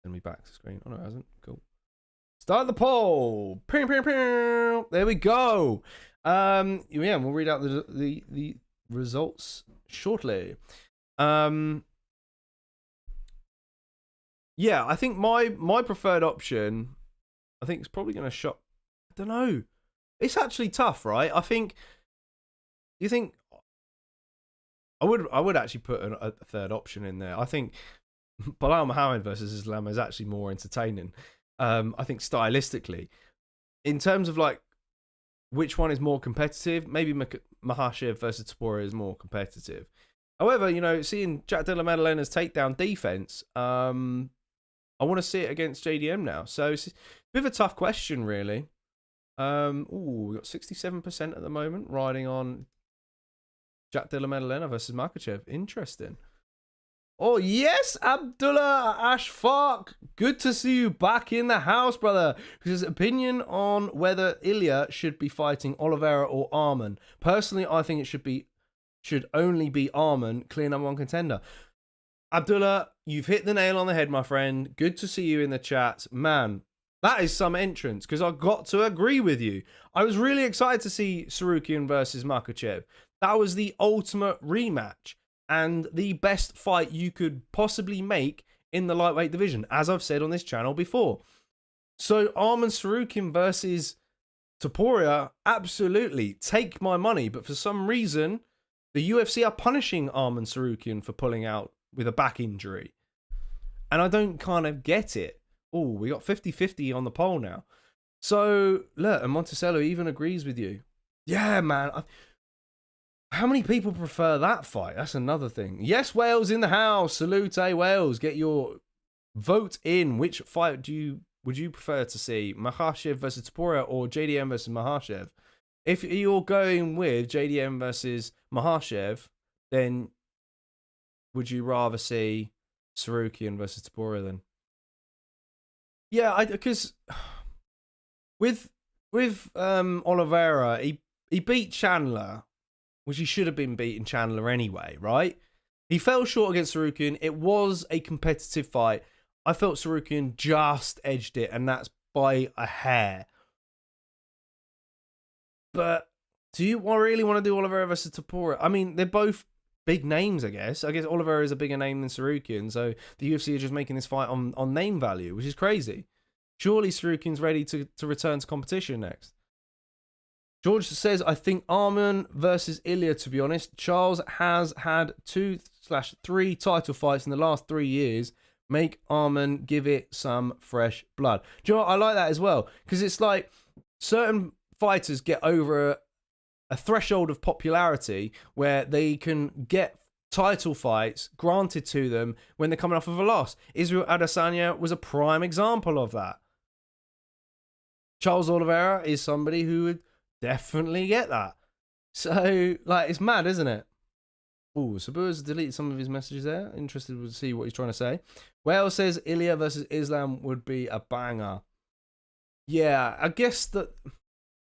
Send me back to screen. Oh no, it hasn't. Cool. Start the poll. There we go. Yeah, we'll read out the results shortly. Yeah, I think my preferred option, I think it's probably going to shock. I don't know. It's actually tough, right? I think. You think? I would actually put a third option in there. I think Belal Muhammad versus Islam is actually more entertaining. I think stylistically, in terms of like which one is more competitive, maybe Makhachev versus Topuria is more competitive. However, you know, seeing Jack Della Maddalena's takedown defense, I want to see it against JDM now. So it's a bit of a tough question, really. We got 67% at the moment riding on Jack Della Maddalena versus Makhachev. Interesting. Oh, yes, Abdullah Ashfaq. Good to see you back in the house, brother. His opinion on whether Ilya should be fighting Oliveira or Arman. Personally, I think it should only be Arman, clear number one contender. Abdullah, you've hit the nail on the head, my friend. Good to see you in the chat. Man, that is some entrance, because I got to agree with you. I was really excited to see Sarukian versus Makhachev. That was the ultimate rematch and the best fight you could possibly make in the lightweight division, as I've said on this channel before. So Arman Sarukian versus Topuria, absolutely, take my money. But for some reason, the UFC are punishing Arman Sarukian for pulling out with a back injury. And I don't kind of get it. Oh, we got 50-50 on the poll now. So, look, and Monticello even agrees with you. Yeah, man. How many people prefer that fight? That's another thing. Yes, Wales in the house. Salute, Wales. Get your vote in. Which fight would you prefer to see? Makhachev versus Topuria or JDM versus Makhachev? If you're going with JDM versus Makhachev, then would you rather see Sarukian versus Topuria then? Yeah, because with Oliveira, he beat Chandler, which he should have been beating Chandler anyway, right? He fell short against Sarukian. It was a competitive fight. I felt Sarukian just edged it, and that's by a hair. But do you really want to do Oliveira versus Topuria? I mean, they're both big names, I guess. I guess Oliveira is a bigger name than Sarukian, so the UFC are just making this fight on name value, which is crazy. Surely Sarukian's ready to return to competition next. George says, I think Arman versus Ilya, to be honest. Charles has had 2/3 title fights in the last 3 years. Make Arman give it some fresh blood. Do you know what? I like that as well. Because it's like certain fighters get over a threshold of popularity where they can get title fights granted to them when they're coming off of a loss. Israel Adesanya was a prime example of that. Charles Oliveira is somebody who would definitely get that. So, like, it's mad, isn't it? Oh, Sabu's deleted some of his messages there. Interested to see what he's trying to say. Wales says Ilya versus Islam would be a banger. Yeah, I guess that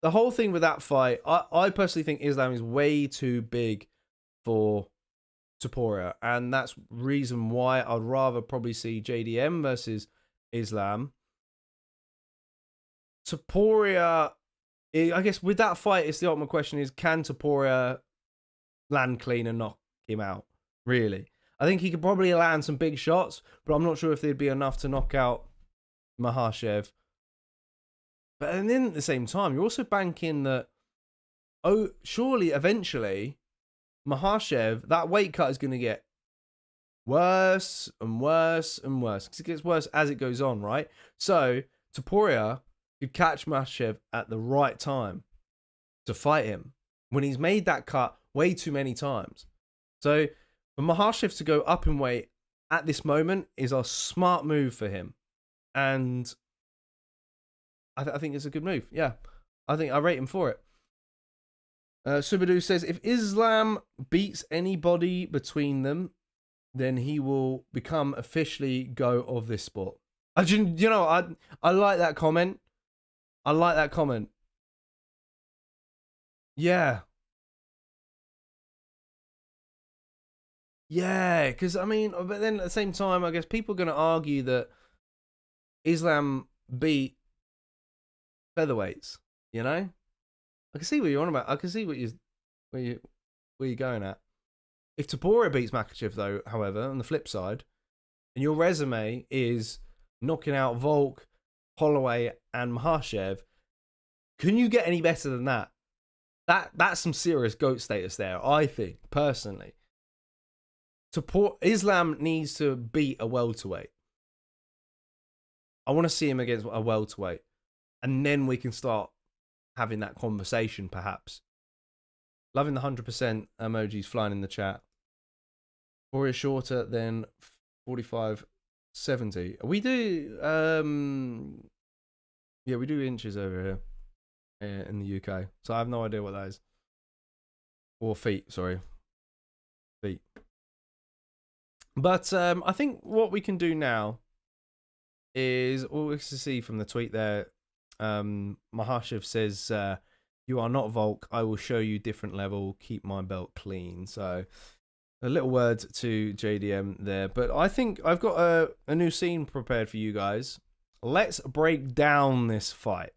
the whole thing with that fight, I personally think Islam is way too big for Topuria, and that's reason why I'd rather probably see JDM versus Islam. Topuria, I guess with that fight, it's the ultimate question is, can Topuria land clean and knock him out? Really? I think he could probably land some big shots, but I'm not sure if they'd be enough to knock out Makhachev. But then at the same time, you're also banking that, surely eventually Makhachev, that weight cut is going to get worse and worse and worse. Because it gets worse as it goes on, right? So Topuria could catch Makhachev at the right time to fight him when he's made that cut way too many times. So for Makhachev to go up in weight at this moment is a smart move for him. And I think it's a good move. Yeah, I think I rate him for it. Subadu says, if Islam beats anybody between them, then he will become officially go of this sport. I like that comment. I like that comment. Yeah. Yeah, because, I mean, but then at the same time, I guess people are going to argue that Islam beat featherweights, you know? I can see what you're on about. I can see where you're going at. If Topuria beats Makhachev, though, however, on the flip side, and your resume is knocking out Volk, Holloway, and Makhachev, can you get any better than that? That's some serious GOAT status there, I think, personally. Islam needs to beat a welterweight. I want to see him against a welterweight. And then we can start having that conversation, perhaps. Loving the 100% emojis flying in the chat. Poirier shorter than 45-70. We do, yeah, we do inches over here in the UK. So I have no idea what that is. Or feet, sorry. Feet. But I think what we can do now is, all we can see from the tweet there, Makhachev says, you are not Volk. I will show you different level. Keep my belt clean. So a little word to JDM there. But I think I've got a new scene prepared for you guys. Let's break down this fight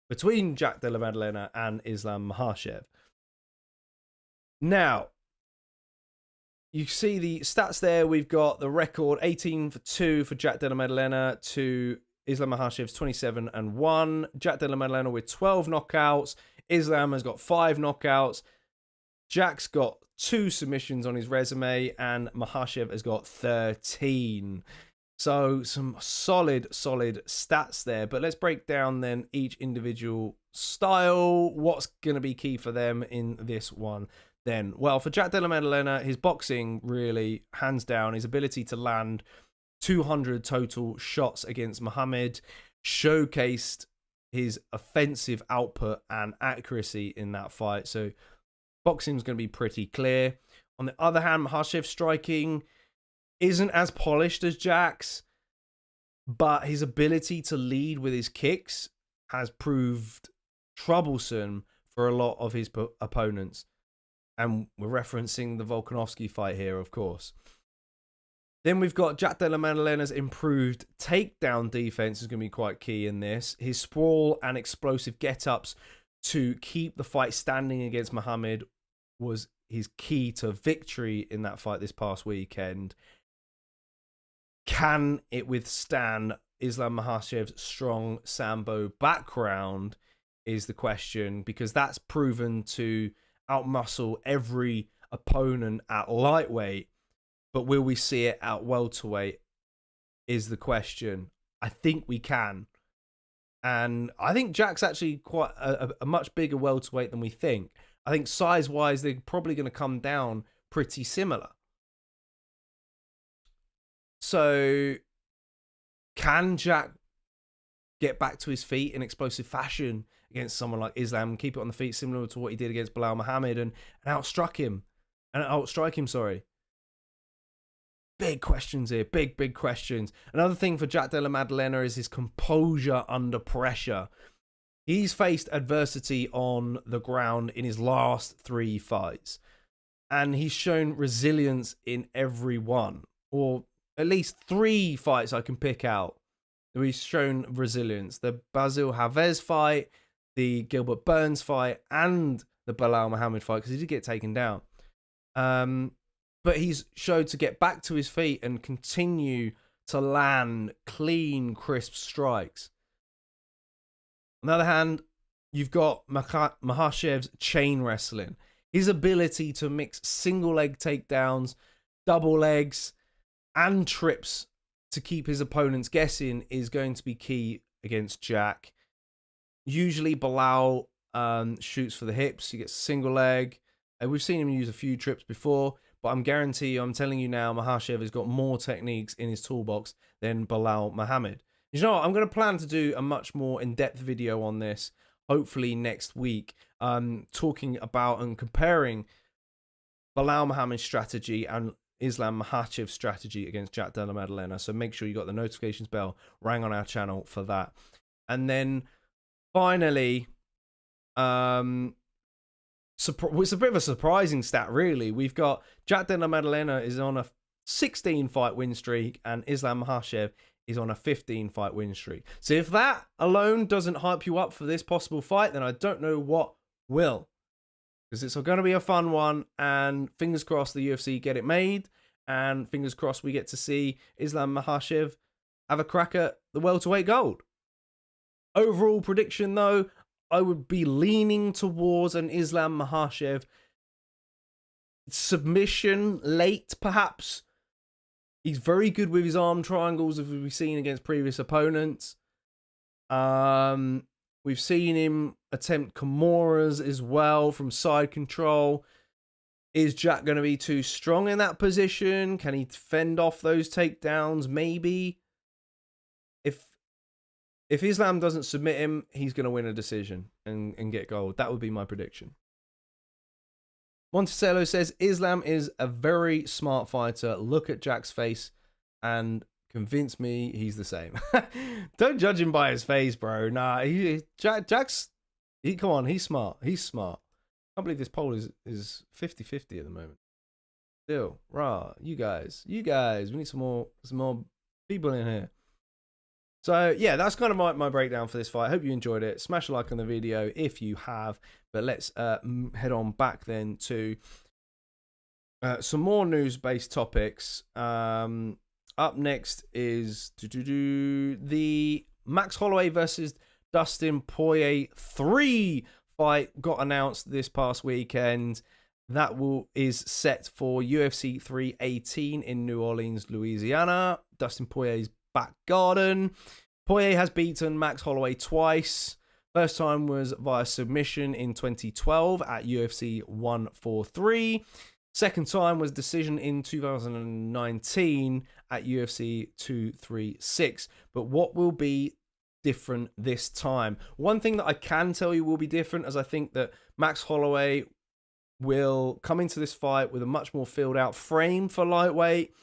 between Jack Della Maddalena and Islam Makhachev. Now, you see the stats there. We've got the record 18-2 for Jack Della Maddalena to Islam Makhachev's 27-1. Jack Della Maddalena with 12 knockouts. Islam has got 5 knockouts. Jack's got 2 submissions on his resume, and Makhachev has got 13. So some solid stats there. But let's break down then each individual style. What's going to be key for them in this one? then? Well, for Jack Della Maddalena, his boxing really, hands down, his ability to land 200 total shots against Muhammad showcased his offensive output and accuracy in that fight. So boxing's going to be pretty clear. On the other hand, Makhachev's striking isn't as polished as Jack's, but his ability to lead with his kicks has proved troublesome for a lot of his opponents. And we're referencing the Volkanovski fight here, of course. Then we've got Jack Della Maddalena's improved takedown defense is going to be quite key in this. His sprawl and explosive get-ups to keep the fight standing against Muhammad was his key to victory in that fight this past weekend. Can it withstand Islam Makhachev's strong Sambo background is the question, because that's proven to outmuscle every opponent at lightweight. But will we see it at welterweight is the question. I think we can. And I think Jack's actually quite a much bigger welterweight than we think. I think size-wise, they're probably going to come down pretty similar. So can Jack get back to his feet in explosive fashion against someone like Islam and keep it on the feet similar to what he did against Belal Muhammad and outstrike him, sorry. Big questions here, big questions. Another thing for Jack Della Maddalena is his composure under pressure. He's faced adversity on the ground in his last 3 fights, and he's shown resilience in every one, or at least 3 fights I can pick out where he's shown resilience. The Basil Havez fight, the Gilbert Burns fight, and the Belal Muhammad fight, because he did get taken down. But he's showed to get back to his feet and continue to land clean, crisp strikes. On the other hand, you've got Makhachev's chain wrestling. His ability to mix single leg takedowns, double legs, and trips to keep his opponents guessing is going to be key against Jack. Usually Belal shoots for the hips. He gets a single leg. We've seen him use a few trips before, but I'm telling you now, Makhachev has got more techniques in his toolbox than Belal Muhammad. You know what? I'm going to plan to do a much more in-depth video on this, hopefully next week, talking about and comparing Belal Muhammad's strategy and Islam Makhachev's strategy against Jack Della Maddalena. So make sure you got the notifications bell rang on our channel for that. And then finally, it's a bit of a surprising stat, really. We've got Jack Della Maddalena is on a 16-fight win streak, and Islam Makhachev is on a 15-fight win streak. So if that alone doesn't hype you up for this possible fight, then I don't know what will. Because it's going to be a fun one, and fingers crossed the UFC get it made, and fingers crossed we get to see Islam Makhachev have a crack at the welterweight gold. Overall prediction, though, I would be leaning towards an Islam Makhachev submission late, perhaps. He's very good with his arm triangles, as we've seen against previous opponents. We've seen him attempt Kimuras as well from side control. Is Jack going to be too strong in that position? Can he fend off those takedowns? Maybe. If Islam doesn't submit him, he's going to win a decision and get gold. That would be my prediction. Monticello says, Islam is a very smart fighter. Look at Jack's face and convince me he's the same. Don't judge him by his face, bro. Nah, come on, he's smart. He's smart. I can't believe this poll is 50-50 at the moment. Still, rah, you guys, we need some more people in here. So, yeah, that's kind of my breakdown for this fight. I hope you enjoyed it. Smash a like on the video if you have. But let's head on back then to some more news-based topics. Up next is the Max Holloway versus Dustin Poirier 3 fight got announced this past weekend. That is set for UFC 318 in New Orleans, Louisiana. Dustin Poirier's back garden. Poirier has beaten Max Holloway twice, First time was via submission in 2012 at UFC 143. Second time was decision in 2019 at UFC 236. But what will be different this time? One thing that I can tell you will be different, as I think that Max Holloway will come into this fight with a much more filled out frame for lightweight.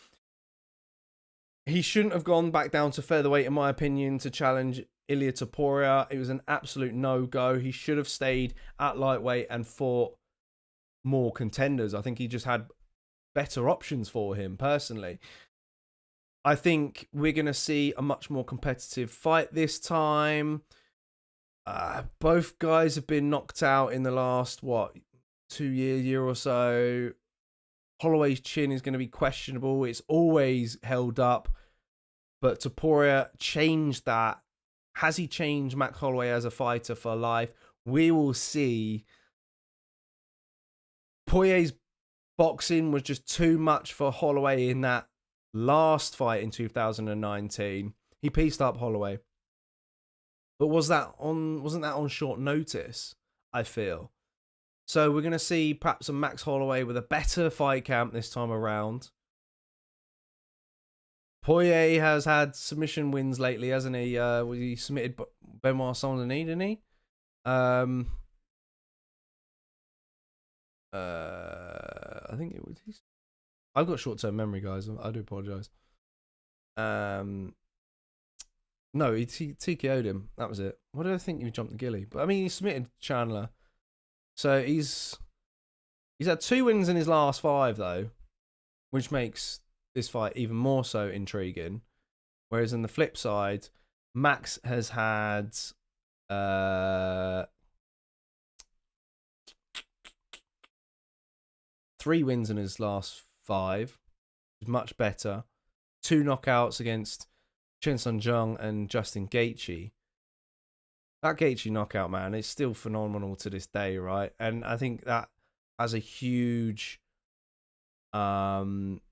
He shouldn't have gone back down to featherweight, in my opinion, to challenge Ilia Topuria. It was an absolute no-go. He should have stayed at lightweight and fought more contenders. I think he just had better options for him, personally. I think we're going to see a much more competitive fight this time. Both guys have been knocked out in the last, 2 year or so. Holloway's chin is going to be questionable. It's always held up. But Topuria changed that. Has he changed Max Holloway as a fighter for life? We will see. Poirier's boxing was just too much for Holloway in that last fight in 2019. He pieced up Holloway. But wasn't that on short notice, I feel. So we're going to see perhaps a Max Holloway with a better fight camp this time around. Poirier has had submission wins lately, hasn't he? He submitted Benoit Saint-Denis, didn't he? I think it was. I've got short-term memory, guys. I do apologise. No, he TKO'd him. That was it. What did I think? He jumped the gilly, but I mean, he submitted Chandler. So he's had 2 wins in his last 5 though, which makes this fight even more so intriguing. Whereas on the flip side, Max has had 3 wins in his last 5. Is much better. 2 knockouts against Chen Sun-jung and Justin Gaethje. That Gaethje knockout, man, is still phenomenal to this day, right? And I think that has a huge, holds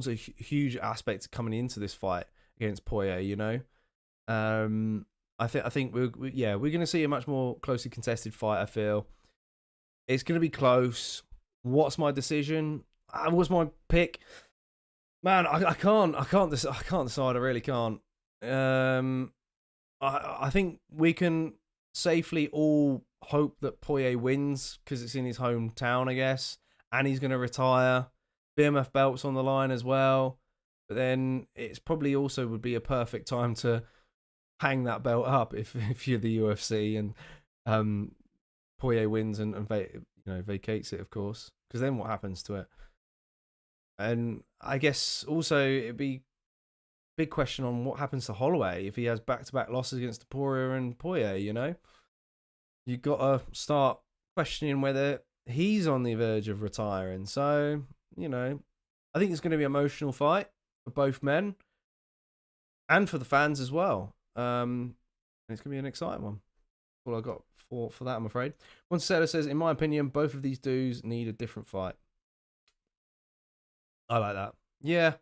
a huge aspect coming into this fight against Poirier. You know, I think we're going to see a much more closely contested fight. I feel it's going to be close. What's my decision? What's my pick? Man, I can't decide. I really can't. I think we can safely all hope that Poirier wins because it's in his hometown, I guess, and he's going to retire. BMF belt's on the line as well, but then it's probably also would be a perfect time to hang that belt up if you're the UFC and Poirier wins and vacates it, of course, because then what happens to it? And I guess also it'd be big question on what happens to Holloway if he has back-to-back losses against Poirier and Poirier, you know? You've got to start questioning whether he's on the verge of retiring. So, you know, I think it's going to be an emotional fight for both men and for the fans as well. It's going to be an exciting one. All I got for that, I'm afraid. One seller says, in my opinion, both of these dudes need a different fight. I like that. Yeah,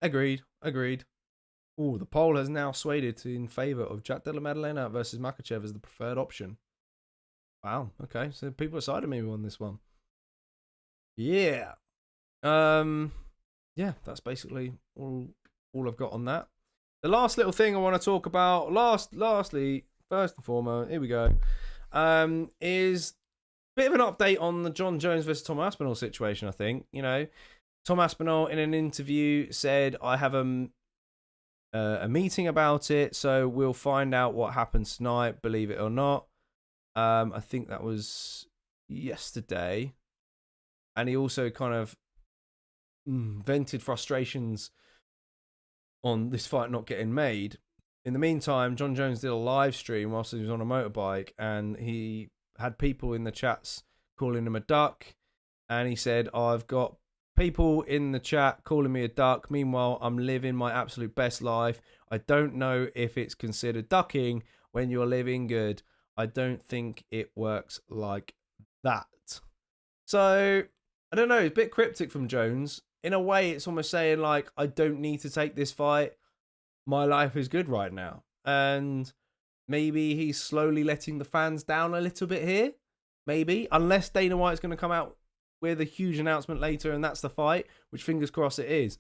agreed. Oh, the poll has now swayed in favour of Jack Della Maddalena versus Makhachev as the preferred option. Wow, okay. So people are siding me on this one. Yeah. Yeah, that's basically all I've got on that. The last little thing I want to talk about, lastly, first and foremost, here we go, is a bit of an update on the John Jones versus Tom Aspinall situation, I think. You know, Tom Aspinall in an interview said, I have a meeting about it, so we'll find out what happens tonight, believe it or not. I think that was yesterday. And he also kind of vented frustrations on this fight not getting made. In the meantime, John Jones did a live stream whilst he was on a motorbike, and he had people in the chats calling him a duck. And he said, I've got people in the chat calling me a duck. Meanwhile, I'm living my absolute best life. I don't know if it's considered ducking when you're living good. I don't think it works like that. So, I don't know. It's a bit cryptic from Jones. In a way, it's almost saying, like, I don't need to take this fight. My life is good right now. And maybe he's slowly letting the fans down a little bit here. Maybe, unless Dana White's going to come out with a huge announcement later and that's the fight, which fingers crossed it is.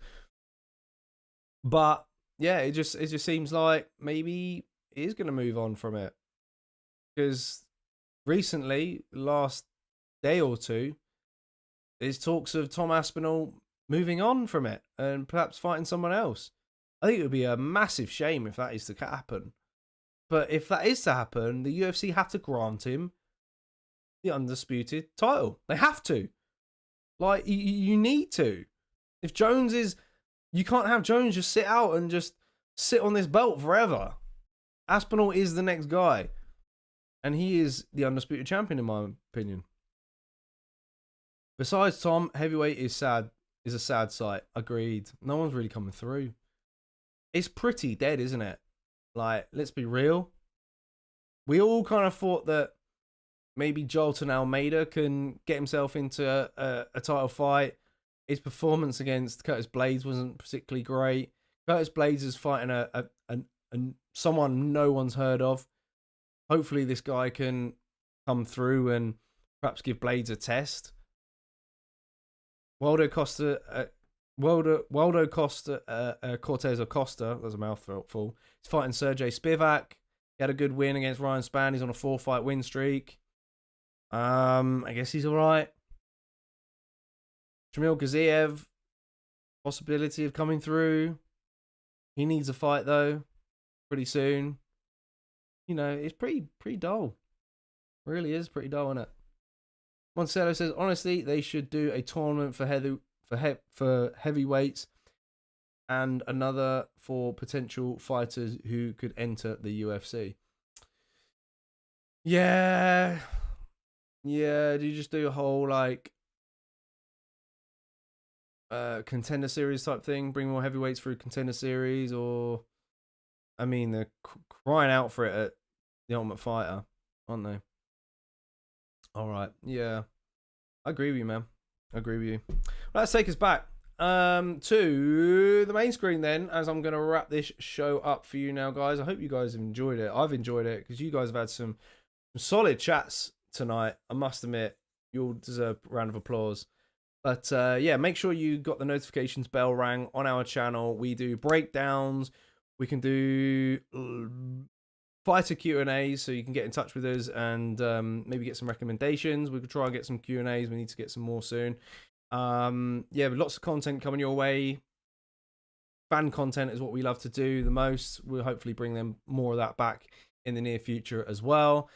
But yeah, it just seems like maybe he is going to move on from it, because recently, last day or two, there's talks of Tom Aspinall moving on from it and perhaps fighting someone else. I think it would be a massive shame if that is to happen. But if that is to happen, the UFC have to grant him the undisputed title. They have to. Like, you need to. If Jones is... You can't have Jones just sit out and just sit on this belt forever. Aspinall is the next guy. And he is the undisputed champion, in my opinion. Besides Tom, heavyweight is sad. Is a sad sight. Agreed. No one's really coming through. It's pretty dead, isn't it? Like, let's be real. We all kind of thought that maybe Jolton Almeida can get himself into a title fight. His performance against Curtis Blades wasn't particularly great. Curtis Blades is fighting a someone no one's heard of. Hopefully this guy can come through and perhaps give Blades a test. Waldo Costa, Cortez Acosta, that's a mouthful. He's fighting Sergey Spivak. He had a good win against Ryan Spann. He's on a 4-fight win streak. I guess he's all right. Jamil Gaziev, possibility of coming through. He needs a fight though, pretty soon. You know, it's pretty dull. It really is pretty dull, isn't it? Monticello says, honestly, they should do a tournament for heavyweights and another for potential fighters who could enter the UFC. Yeah. Yeah, do you just do a whole, like, contender series type thing? Bring more heavyweights through contender series? Or, I mean, they're crying out for it at The Ultimate Fighter, aren't they? All right, yeah. I agree with you, man. I agree with you. Let's take us back to the main screen then, as I'm going to wrap this show up for you now, guys. I hope you guys have enjoyed it. I've enjoyed it because you guys have had some solid chats tonight. I must admit, you'll deserve a round of applause. But yeah, make sure you got the notifications bell rang on our channel. We do breakdowns. We can do fighter Q&As, so you can get in touch with us and maybe get some recommendations. We could try and get some Q&As. We need to get some more soon. Yeah, but lots of content coming your way. Fan content is what we love to do the most. We'll hopefully bring them more of that back in the near future as well.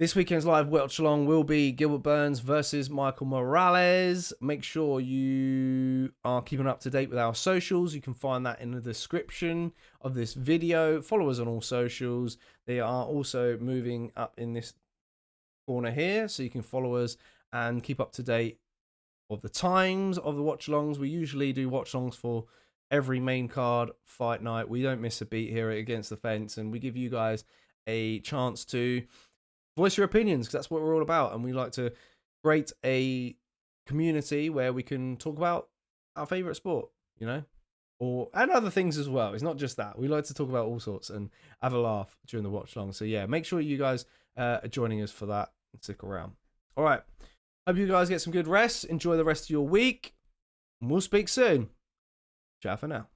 This weekend's live watch along will be Gilbert Burns versus Michael Morales. Make sure you are keeping up to date with our socials. You can find that in the description of this video. Follow us on all socials. They are also moving up in this corner here, so you can follow us and keep up to date of the times of the watch alongs. We usually do watch alongs for every main card fight night. We don't miss a beat here at Against the Fence, and we give you guys a chance to voice your opinions, because that's what we're all about, and we like to create a community where we can talk about our favorite sport, you know, and other things as well. It's not just that. We like to talk about all sorts and have a laugh during the watch long. So yeah, make sure you guys are joining us for that and stick around. All right, hope you guys get some good rest. Enjoy the rest of your week, and we'll speak soon. Ciao for now.